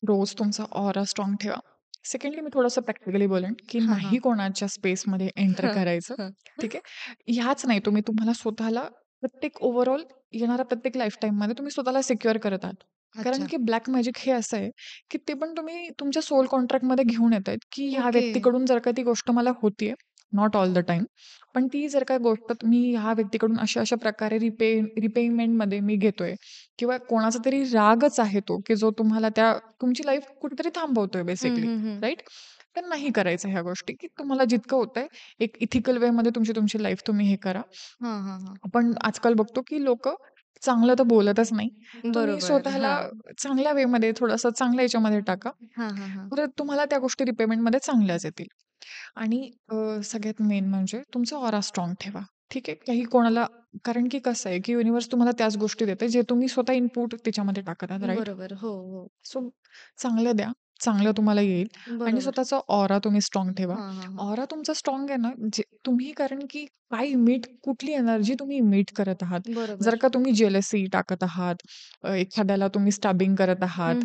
रोज तुमचा ऑरा स्ट्रॉंग ठेवा. सेकंडली मी थोडंसं प्रॅक्टिकली बोलेन की हा, हा. नाही कोणाच्या स्पेसमध्ये एंटर करायचं. ठीक आहे. ह्याच नाही, तुम्हाला स्वतःला प्रत्येक ओव्हरऑल येणाऱ्या प्रत्येक लाईफ टाईममध्ये तुम्ही स्वतःला सिक्युअर करत आहात. कारण अच्छा. की ब्लॅक मॅजिक हे असं आहे की ते पण तुम्ही तुमच्या सोल कॉन्ट्रॅक्टमध्ये घेऊन येत आहेत की ह्या ओके. व्यक्तीकडून जर का ती गोष्ट मला होतीये, नॉट ऑल द टाइम, पण ती जर का गोष्ट मी ह्या व्यक्तीकडून अशा प्रकारे रिपेमेंटमध्ये मी घेतोय किंवा कोणाचा तरी रागच आहे तो की जो तुम्हाला तुमची लाईफ कुठेतरी थांबवतोय बेसिकली, राईट? तर नाही करायचं ह्या गोष्टी. की तुम्हाला जितकं होतंय एक इथिकल वे मध्ये तुमची लाईफ तुम्ही हे करा. हा, हा, हा. आपण आजकाल बघतो की लोक चांगलं तर बोलतच नाही. तुम्ही बरोबर. स्वतःला हा. चांगल्या वे मध्ये थोडंसं चांगल्या याच्यामध्ये टाका. हा, हा, हा. तर तुम्हाला त्या गोष्टी रिपेमेंटमध्ये चांगल्याच येतील. आणि सगळ्यात मेन म्हणजे तुमचा ऑरा स्ट्रॉंग ठेवा. ठीक आहे. काही कोणाला, कारण की कसं आहे की युनिव्हर्स तुम्हाला त्याच गोष्टी देते जे तुम्ही स्वतः इनपुट त्याच्यामध्ये टाकत आहात, राईट? बरोबर. हो, हो. सो चांगलं द्या, चांगलं तुम्हाला येईल. आणि बरोबर. स्वतःचा ऑरा तुम्ही स्ट्रॉंग ठेवा. हा, हा, हा. ऑरा तुमचा स्ट्रॉंग आहे ना, जे तुम्ही, कारण की कुठली एनर्जी तुम्ही इमिट करत आहात. बरोबर. जर का तुम्ही जेलसी टाकत आहात, एखाद्याला तुम्ही स्टॅबिंग करत आहात,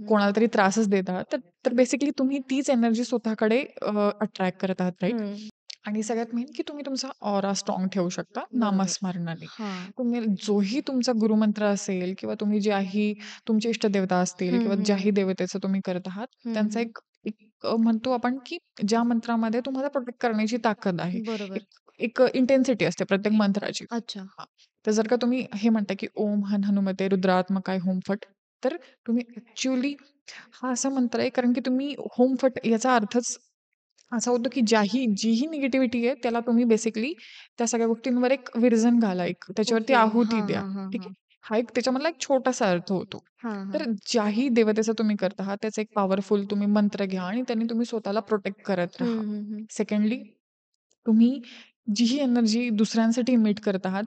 कोणाला तरी त्रासच देत आहात, तर बेसिकली तुम्ही तीच एनर्जी स्वतःकडे अट्रॅक्ट करत आहात, राईट? आणि सगळ्यात मेन की तुम्ही तुमचा ऑरा स्ट्रॉंग ठेवू शकता बरोबर. नामस्मरणाने. हा. तुम्ही जोही तुमचा गुरुमंत्र असेल किंवा तुम्ही ज्याही तुमचे इष्टदेवता असतील किंवा ज्याही देवतेचं तुम्ही करत आहात, त्यांचा एक एक म्हणतो आपण की ज्या मंत्रामध्ये तुम्हाला प्रोटेक्ट करण्याची ताकद आहे, बरोबर. एक इंटेन्सिटी असते प्रत्येक मंत्राची. अच्छा. हां. तर जर का तुम्ही हे म्हणता की ओम हन हनुमते रुद्रात्मकाय होम फट, तर तुम्ही ॲक्चुअली हा असा मंत्र आहे, कारण की तुम्ही होम फट याचा अर्थच असा होतो की जीही निगेटिव्हिटी आहे त्याला तुम्ही बेसिकली त्या सगळ्या गोष्टींवर एक विरजन घाला, एक त्याच्यावरती ओके. आहुती हा, द्या. हा, हा, ठीक हा. आहे. हा एक त्याच्यामधला एक छोटासा अर्थ होतो. हा, तर हा. ज्याही देवतेचं तुम्ही करत आहात त्याचा एक पॉवरफुल तुम्ही मंत्र घ्या आणि त्यांनी तुम्ही स्वतःला प्रोटेक्ट करत राहा. सेकंडली, तुम्ही जीही एनर्जी दुसऱ्यांसाठी इमिट करत आहात,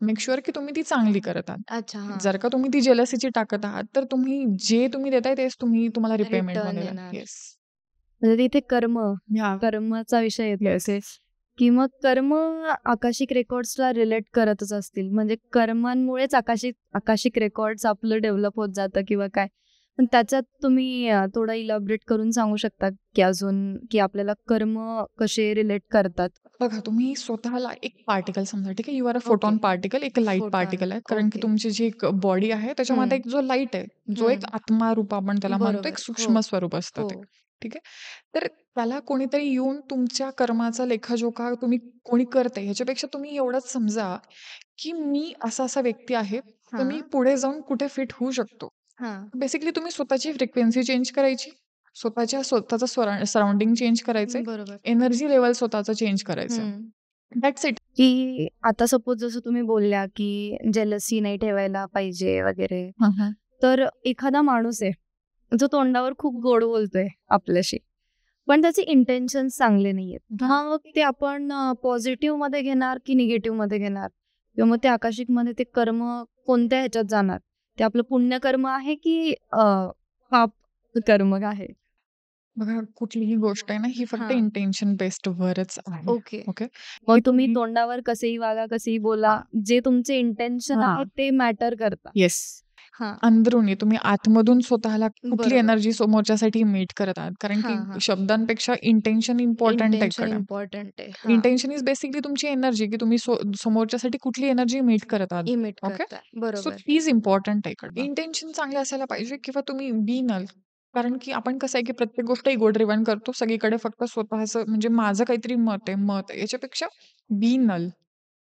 मेक शुअर की तुम्ही ती चांगली करत आहात. अच्छा. हा. जर का तुम्ही ती जेलसीची टाकत आहात, तर तुम्ही जे तुम्ही देताय तेच तुम्हाला रिपेमेंट रिटर्न मध्ये येणार. येस. म्हणजे तिथे या कर्माचा विषय येतो येस. इथे, की मग कर्म आकाशिक रेकॉर्ड्सला रिलेट करतच असतील. म्हणजे कर्मांमुळेच आकाशिक रेकॉर्ड्स आपलं डेव्हलप होत जातं किंवा काय. पण त्याच्यात तुम्ही थोडं इलॅबोरेट करून सांगू शकता की अजून की आपल्याला कर्म कसे रिलेट करतात? बघा, तुम्ही स्वतःला एक पार्टिकल समजा, ठीक आहे? You are a okay. Photon particle, एक लाईट फोटॉन. पार्टिकल आहे. कारण की ओके. तुमची जी एक बॉडी आहे, त्याच्यामध्ये एक जो लाईट आहे, जो एक आत्मा रूप आपण त्याला म्हणतो, एक बरोबर. हो. सूक्ष्म स्वरूप असतं हो. ते. ठीक आहे? तर त्याला कोणीतरी येऊन तुमच्या कर्माचा लेखाजोखा तुम्ही कोणी करतंय, ह्याच्यापेक्षा तुम्ही एवढंच समजा, की मी असा-असा व्यक्ती आहे, तर मी हां. पुढे जाऊन कुठे फिट होऊ शकतो. हां. बेसिकली तुम्ही स्वतःची फ्रिक्वेन्सी चेंज करायची, स्वतःचं सराउंडिंग चेंज करायचंय, बरोबर. एनर्जी लेव्हल स्वतःचं चेंज करायचं. हं. That's it. की आता सपोज जसं तुम्ही बोलल्या की जेलसी नाही ठेवायला पाहिजे वगैरे. तर एखादा माणूस आहे, जो तोंडावर खूप गोड बोलतोय आपल्याशी, पण त्याचे इंटेन्शन्स चांगले नाहीयेत. मग ते आपण पॉझिटिव्ह मध्ये घेणार की निगेटिव्ह मध्ये घेणार? किंवा मग ते आकाशिक मध्ये ते कर्म कोणत्या ह्याच्यात जाणार? ते आपलं पुण्यकर्म आहे की पाप कर्म आहे? बघा, कुठलीही गोष्ट आहे ना, ही फक्त हां. इंटेन्शन बेस्ड वरच आहे. ओके. ओके. मग की तुम्ही तुम्ही तोंडावर कसेही वागा, कसेही बोला, जे तुमचे इंटेन्शन हां. आहे ते मॅटर करतात. येस. हां. अंदरुनी तुम्ही आतमधून स्वतःला कुठली बरोबर. एनर्जी समोरच्यासाठी मीट करत आहात. कारण की हां, हां. शब्दांपेक्षा इंटेन्शन इम्पॉर्टंट आहे इंटेन्शन इकडे. इम्पॉर्टंट आहे. हां. इंटेन्शन इज बेसिकली तुमची एनर्जी, की तुम्ही समोरच्यासाठी कुठली एनर्जी मीट करत आहात. Emit okay. करताय. सो बरोबर. तीच इम्पॉर्टंट आहे इकडे. इंटेन्शन चांगले असायला पाहिजे किंवा तुम्ही बी नल. कारण की आपण कसं आहे, की प्रत्येक गोष्ट इगो ड्रिव्हन करतो. सगळीकडे फक्त स्वतःचं म्हणजे माझं काहीतरी मत आहे. याच्यापेक्षा बी नल.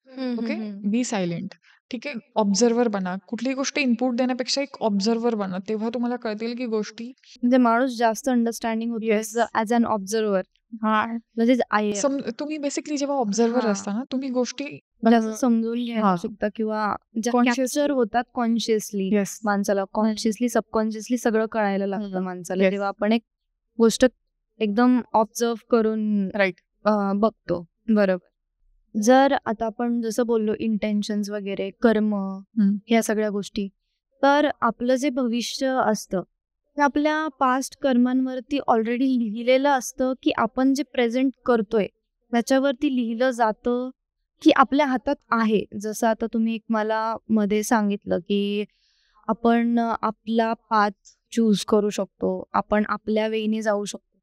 हं, ओके. हं, हं. बी सायलेंट. ठीक आहे. ऑब्झर्व्हर बना. कुठलीही गोष्ट इनपुट देण्यापेक्षा एक ऑब्झर्व्हर बना. तेव्हा तुम्हाला कळतील की गोष्टी म्हणजे माणूस जास्त अंडरस्टँडिंग होतो येस. As and observer. हां. म्हणजेच तुम्ही बेसिकली जेव्हा ऑब्झर्व्हर हां. असता ना, तुम्ही गोष्टी जास्त समजून घ्यायला हां. शिकता किंवा Consciously. कॅप्चर होतात कॉन्शियसली येस. माणसाला. कॉन्शियसली, सबकॉन्शियसली सगळं कळायला लागतं माणसाला. येस. जेव्हा आपण एक गोष्ट एकदम ऑब्झर्व्ह करून राइट. बघतो. बरोबर. जर आता आपण जसं बोललो इंटेन्शन्स वगैरे, कर्म, ह्या सगळ्या गोष्टी, तर आपलं जे भविष्य असतं ते आपल्या पास्ट कर्मांवरती ऑलरेडी लिहिलेलं असतं की आपण जे प्रेझेंट करतोय त्याच्यावरती लिहिलं जातं की आपल्या हातात आहे. जसं आता तुम्ही एक मला मध्ये सांगितलं की आपण आपला पाथ चूज करू शकतो, आपण आपल्या वेने जाऊ शकतो.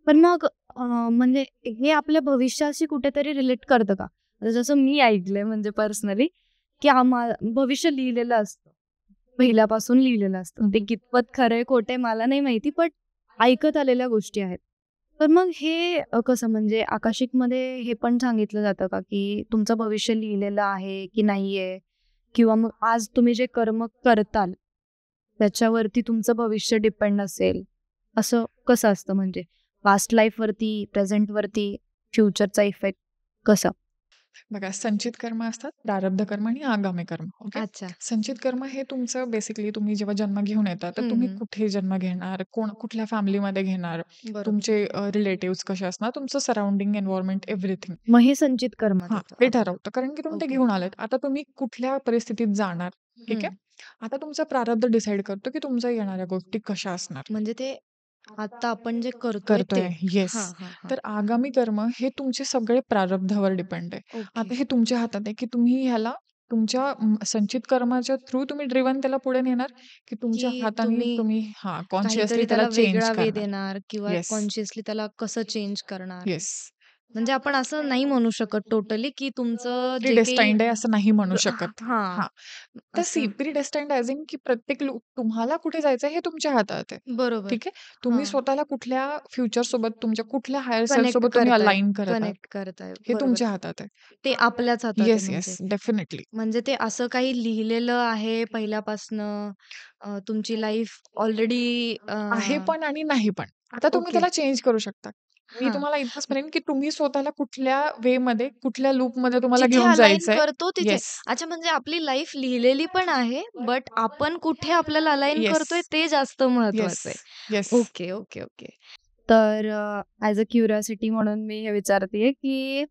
पण मग म्हणजे हे आपल्या भविष्याशी कुठेतरी रिलेट करतं का? आता जसं मी ऐकलंय म्हणजे पर्सनली की भविष्य लिहिलेलं असतं, पहिल्यापासून लिहिलेलं असतं. ते कितपत खरंय खोटंय मला नाही माहिती, पण ऐकत आलेल्या गोष्टी आहेत. तर मग हे कसं म्हणजे आकाशिकमध्ये हे पण सांगितलं जातं का की तुमचं भविष्य लिहिलेलं आहे की नाहीये? किंवा मग आज तुम्ही जे कर्म करताल त्याच्यावरती तुमचं भविष्य डिपेंड असेल, असं कसं असतं म्हणजे पास्ट लाईफवरती, प्रेझेंटवरती, फ्युचरचा इफेक्ट कसा? बघा, संचित कर्म असतात, प्रारब्ध कर्म आणि आगामी कर्म. ओके. अच्छा. संचित कर्म हे तुमचं बेसिकली तुम्ही जेव्हा जन्म घेऊन येता, तर तुम्ही कुठे जन्म घेणार, कुठल्या फॅमिलीमध्ये घेणार, बरोबर. तुमचे रिलेटिव्स कसे असणार, तुमचं सराउंडिंग एन्व्हायरमेंट एव्हरीथिंग. मग हे संचित कर्मात हां, होतं. ते अच्छा. ठरवतं. कारण की तुम्ही ते ओके. घेऊन आलेत. आता तुम्ही कुठल्या परिस्थितीत जाणार, ठीक आहे? आता तुमचा प्रारब्ध डिसाईड करतो, की तुमच्या येणाऱ्या गोष्टी कशा असणार. म्हणजे ते आता आपण जे करतोय ते. येस. हां, हां, हां. तर आगामी कर्म हे तुमचे सगळे प्रारब्धावर डिपेंड आहे. ओके. आता हे तुमच्या हातात आहे, की तुम्ही ह्याला तुमच्या संचित कर्माच्या थ्रू तुम्ही ड्रिव्हन त्याला पुढे नेणार, की तुमच्या की हाताने तुम्ही तुम्ही कॉन्शियसली काहीतरी त्याला त्याला चेंज वेगळा वे करणार. देणार किंवा येस. कॉन्शियसली त्याला कसं चेंज करणार? येस. म्हणजे आपण असं नाही म्हणू शकत टोटली की तुमचं जे काही प्रीडेस्टाइन्ड आहे असं नाही म्हणू शकत. हां, हां. तर असं. प्रीडेस्टाइन्ड ॲज इन की प्रत्येक तुम्हाला कुठे जायचं आहे हे तुमच्या हातात आहे. बरोबर. ठीक आहे. तुम्ही हां. स्वतःला कुठल्या फ्युचरसोबत तुमच्या कुठल्या हायर सेल्फ कनेक्ट सोबत तुम्ही करताय, अलाइन करत आहात, कनेक्ट करताय. हे बरोबर. तुमच्या हातात आहे. ते आपल्याच हातात आहे येस, म्हणजे. येस. डेफिनेटली. म्हणजे ते असं काही लिहिलेलं आहे पहिल्यापासनं तुमची लाईफ ऑलरेडी आहे पण आणि नाही पण. आता तुम्ही ओके. त्याला चेंज करू शकता. मी हां. तुम्हाला इतकंच म्हणेन, की तुम्ही स्वतःला कुठल्या वेमध्ये, कुठल्या लूपमध्ये तुम्हाला जिथे घेऊन अलाइन जायचंय. करतो तिथे. येस. अच्छा म्हणजे आपली लाईफ लिहिलेली पण आहे, बट आपण कुठे आपल्याला अलाइन येस. करतोय ते जास्त येस. महत्वाचं आहे. येस. Okay, okay, okay. तर ॲज अ क्युरिओसिटी म्हणून मी हे विचारतेय, की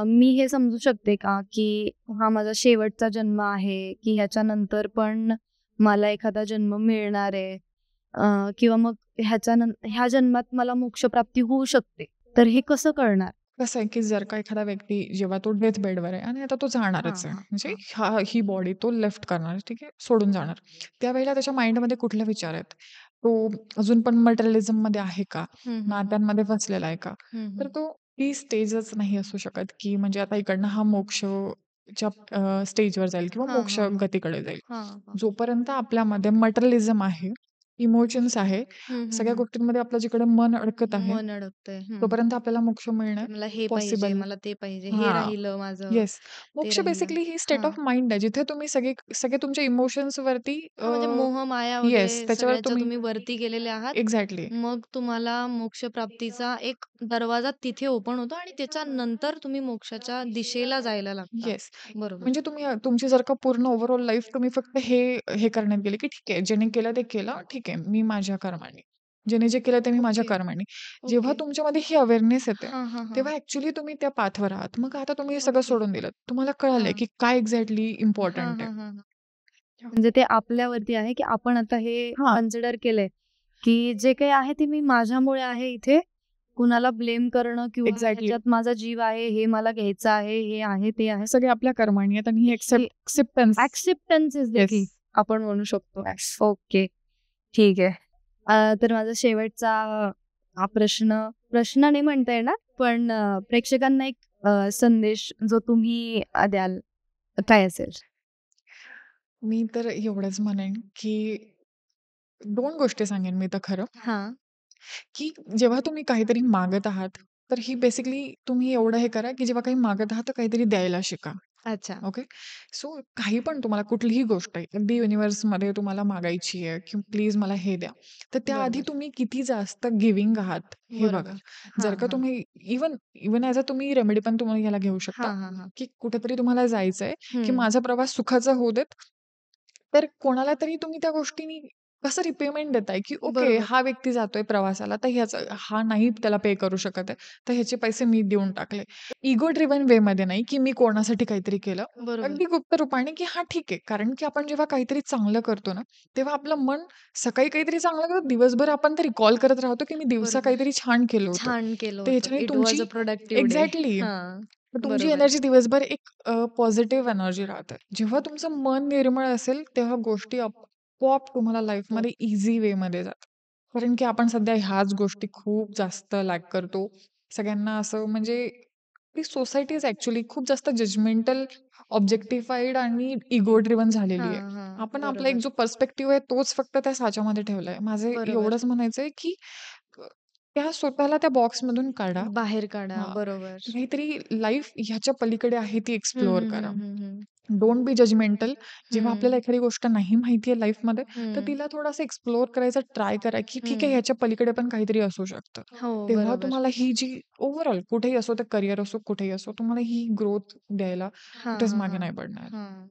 मी हे समजू शकते का, की हा माझा शेवटचा जन्म आहे, की ह्याच्यानंतर पण मला एखादा जन्म मिळणार आहे किंवा मग ह्या जन्मात मला मोक्षप्राप्ती होऊ शकते. तर हे कसं कळणार? कसं आहे, की जर का एखादा व्यक्ती जेव्हा तो डेथ बेडवर आहे आणि आता तो हां, जाणारच आहे. हां, म्हणजे हां. ही बॉडी तो लेफ्ट करणार, ठीक आहे, सोडून जाणार. त्यावेळेला त्याच्या माइंडमध्ये कुठले विचार आहेत? तो अजून पण मटेरिअलिझममध्ये आहे का? हं, हं, हं. नात्यांमध्ये फसलेला आहे का? हं, तर हं. तो ती स्टेजच नाही असू शकत, की म्हणजे आता इकडनं हा मोक्षच्या स्टेजवर जाईल किंवा हां, मोक्ष हां, हां. गतीकडे जाईल. हां, हां. जोपर्यंत आपल्यामध्ये मटेरिअलिझम आहे, इमोशन्स आहे, हं, हं, सगळ्या हं. गोष्टींमध्ये आपलं जिकडे मन अडकत आहे, मन अडकतंय. हं. तोपर्यंत आपल्याला मोक्ष मिळणं की मला हे पाहिजे, पॉसिबल. मला ते पाहिजे, हे हां. राहिलं माझं, येस. ते मोक्ष राहिलं. बेसिकली ही स्टेट हां. ऑफ माइंड आहे. जिथे तुम्ही सगळे सगळे तुमच्या इमोशन्सवरती हां, म्हणजे मोह माया येस, वगैरे त्याच्यावर सगळ्याच्या तुम्ही तुम्ही वरती गेलेले आहात. एक्झॅक्टली. मग तुम्हाला मोक्षप्राप्तीचा एक दरवाजा तिथे ओपन होतो आणि त्याच्यानंतर तुम्ही मोक्षाच्या दिशेला जायला लागता. येस. बरोबर. म्हणजे तुम्ही तुमची जर का पूर्ण ओव्हरऑल लाईफ तुम्ही फक्त हे करण्यात गेले, की ठीक आहे, ज्याने केलं ते केलं. ठीक आहे, मी माझ्या कर्माने. ज्याने जे केलं ते मी माझ्या ओके, कर्माने. जेव्हा ओके. तुमच्यामध्ये ही अवेअरनेस येते, हां, हां, हां. तेव्हा ॲक्चुअली तुम्ही त्या पाथवर आहात. मग आता तुम्ही हे सगळं ओके. सोडून दिलंत. तुम्हाला कळालंय, हां. की काय एक्झॅक्टली हां, इम्पोर्टंट आहे. हां, हां, हां. म्हणजे ते आपल्यावरती आहे, की आपण आता हे हां. कन्सिडर केलंय, की जे काही आहे ते मी माझ्यामुळे आहे इथे. कुणाला ब्लेम करणं किंवा एक्झॅक्टली. ह्याच्यात माझा जीव आहे, हे मला घ्यायचं आहे, हे आहे, ते आहे. सगळे आपल्या कर्माने आहेत आणि ही हे acceptance. Acceptance is the yes. की आपण म्हणू शकतो. येस. ओके, ठीक आहे. तर माझा शेवटचा हा प्रश्न नाही म्हणता येणार, पण प्रेक्षकांना एक संदेश जो तुम्ही द्याल, काय असेल? मी तर एवढंच म्हणेन, की 2 गोष्टी सांगेन मी तर खरं, हां. की जेव्हा तुम्ही काहीतरी मागत आहात, तर ही बेसिकली तुम्ही एवढं हे करा, की जेव्हा काही मागत आहात, तर काहीतरी द्यायला शिका. अच्छा. ओके. सो काही पण तुम्हाला कुठलीही गोष्ट आहे, अगदी युनिव्हर्समध्ये तुम्हाला मागायची आहे, की प्लीज मला हे द्या. तर त्याआधी बरोबर, तुम्ही किती जास्त गिव्हिंग आहात हे बघा. बरोबर. हां, जर का हां. तुम्ही इव्हन इव्हन ॲज अ तुम्ही रेमेडी पण तुम्ही याला घेऊ शकता, हां, हां, हां. की कुठेतरी तुम्हाला जायचंय, की हं. माझा प्रवास सुखाचा होऊ देत. तर कोणाला तरी तुम्ही त्या गोष्टीनी कसं रिपेमेंट देताय, की ओके, बरोबर, हा व्यक्ती जातोय प्रवासाला, तर ह्याचं हा नाही त्याला पे करू शकत आहे, तर ह्याचे पैसे मी देऊन टाकले. इगो ड्रिव्हन वेमध्ये नाही, की मी कोणासाठी काहीतरी केलं. बरोबर, अगदी गुप्त रूपाने, की हां, ठीक आहे. कारण की आपण जेव्हा काहीतरी चांगलं करतो ना, तेव्हा आपलं मन सकाळी काहीतरी चांगलं करतं, दिवसभर आपण ते रिकॉल करत राहतो, की मी दिवसा बरोबर. काहीतरी छान केलं होतं. छान केलं तर होतं. ह्याच्याने इट वॉज तुमची अ प्रोडक्टिव्ह डे. एक्झॅक्टली. हां. तर तुमची बरोबर, एनर्जी दिवसभर एक पॉझिटिव्ह एनर्जी राहते. जेव्हा तुमचं मन निर्मळ असेल, तेव्हा गोष्टी आपोआप तुम्हाला हो. लाईफमध्ये ईझी वेमध्ये जातात. कारण की आपण सध्या ह्याच गोष्टी खूप जास्त लॅक करतो. सगळ्यांना असं म्हणजे ती सोसायटी इज ॲक्चुअली खूप जास्त जजमेंटल, ऑब्जेक्टिफाईड आणि इगो ड्रिव्हन झालेली आहे. हां, हां. आपण आपला एक बरोबर, जो पर्स्पेक्टिव्ह आहे तोच फक्त त्या साच्यामध्ये ठेवलाय. माझं बरोबर. एवढंच म्हणायचंय, की अ, त्या स्वतःला त्या बॉक्समधून काढा. बाहेर काढा. हां. बरोबर. काहीतरी लाईफ ह्याच्या पलीकडे आहे ती हं, एक्सप्लोअर हं, करा. हं, हं, हं. Don't be judgemental. जेव्हा आपल्याला हं, एखादी गोष्ट नाही माहिती आहे लाईफमध्ये, तर हं, तिला थोडंसं एक्सप्लोअर करायचा ट्राय करा, की ठीक आहे हं. ह्याच्या पलीकडे पण काहीतरी असू शकतं. हो, तेव्हा बरोबर. तुम्हाला ही जी ओव्हरऑल कुठेही असो, ते करियर असो, कुठेही असो, तुम्हाला ही ग्रोथ द्यायला हां, कुठेच हां, मागे हां. नाही पडणार. हां.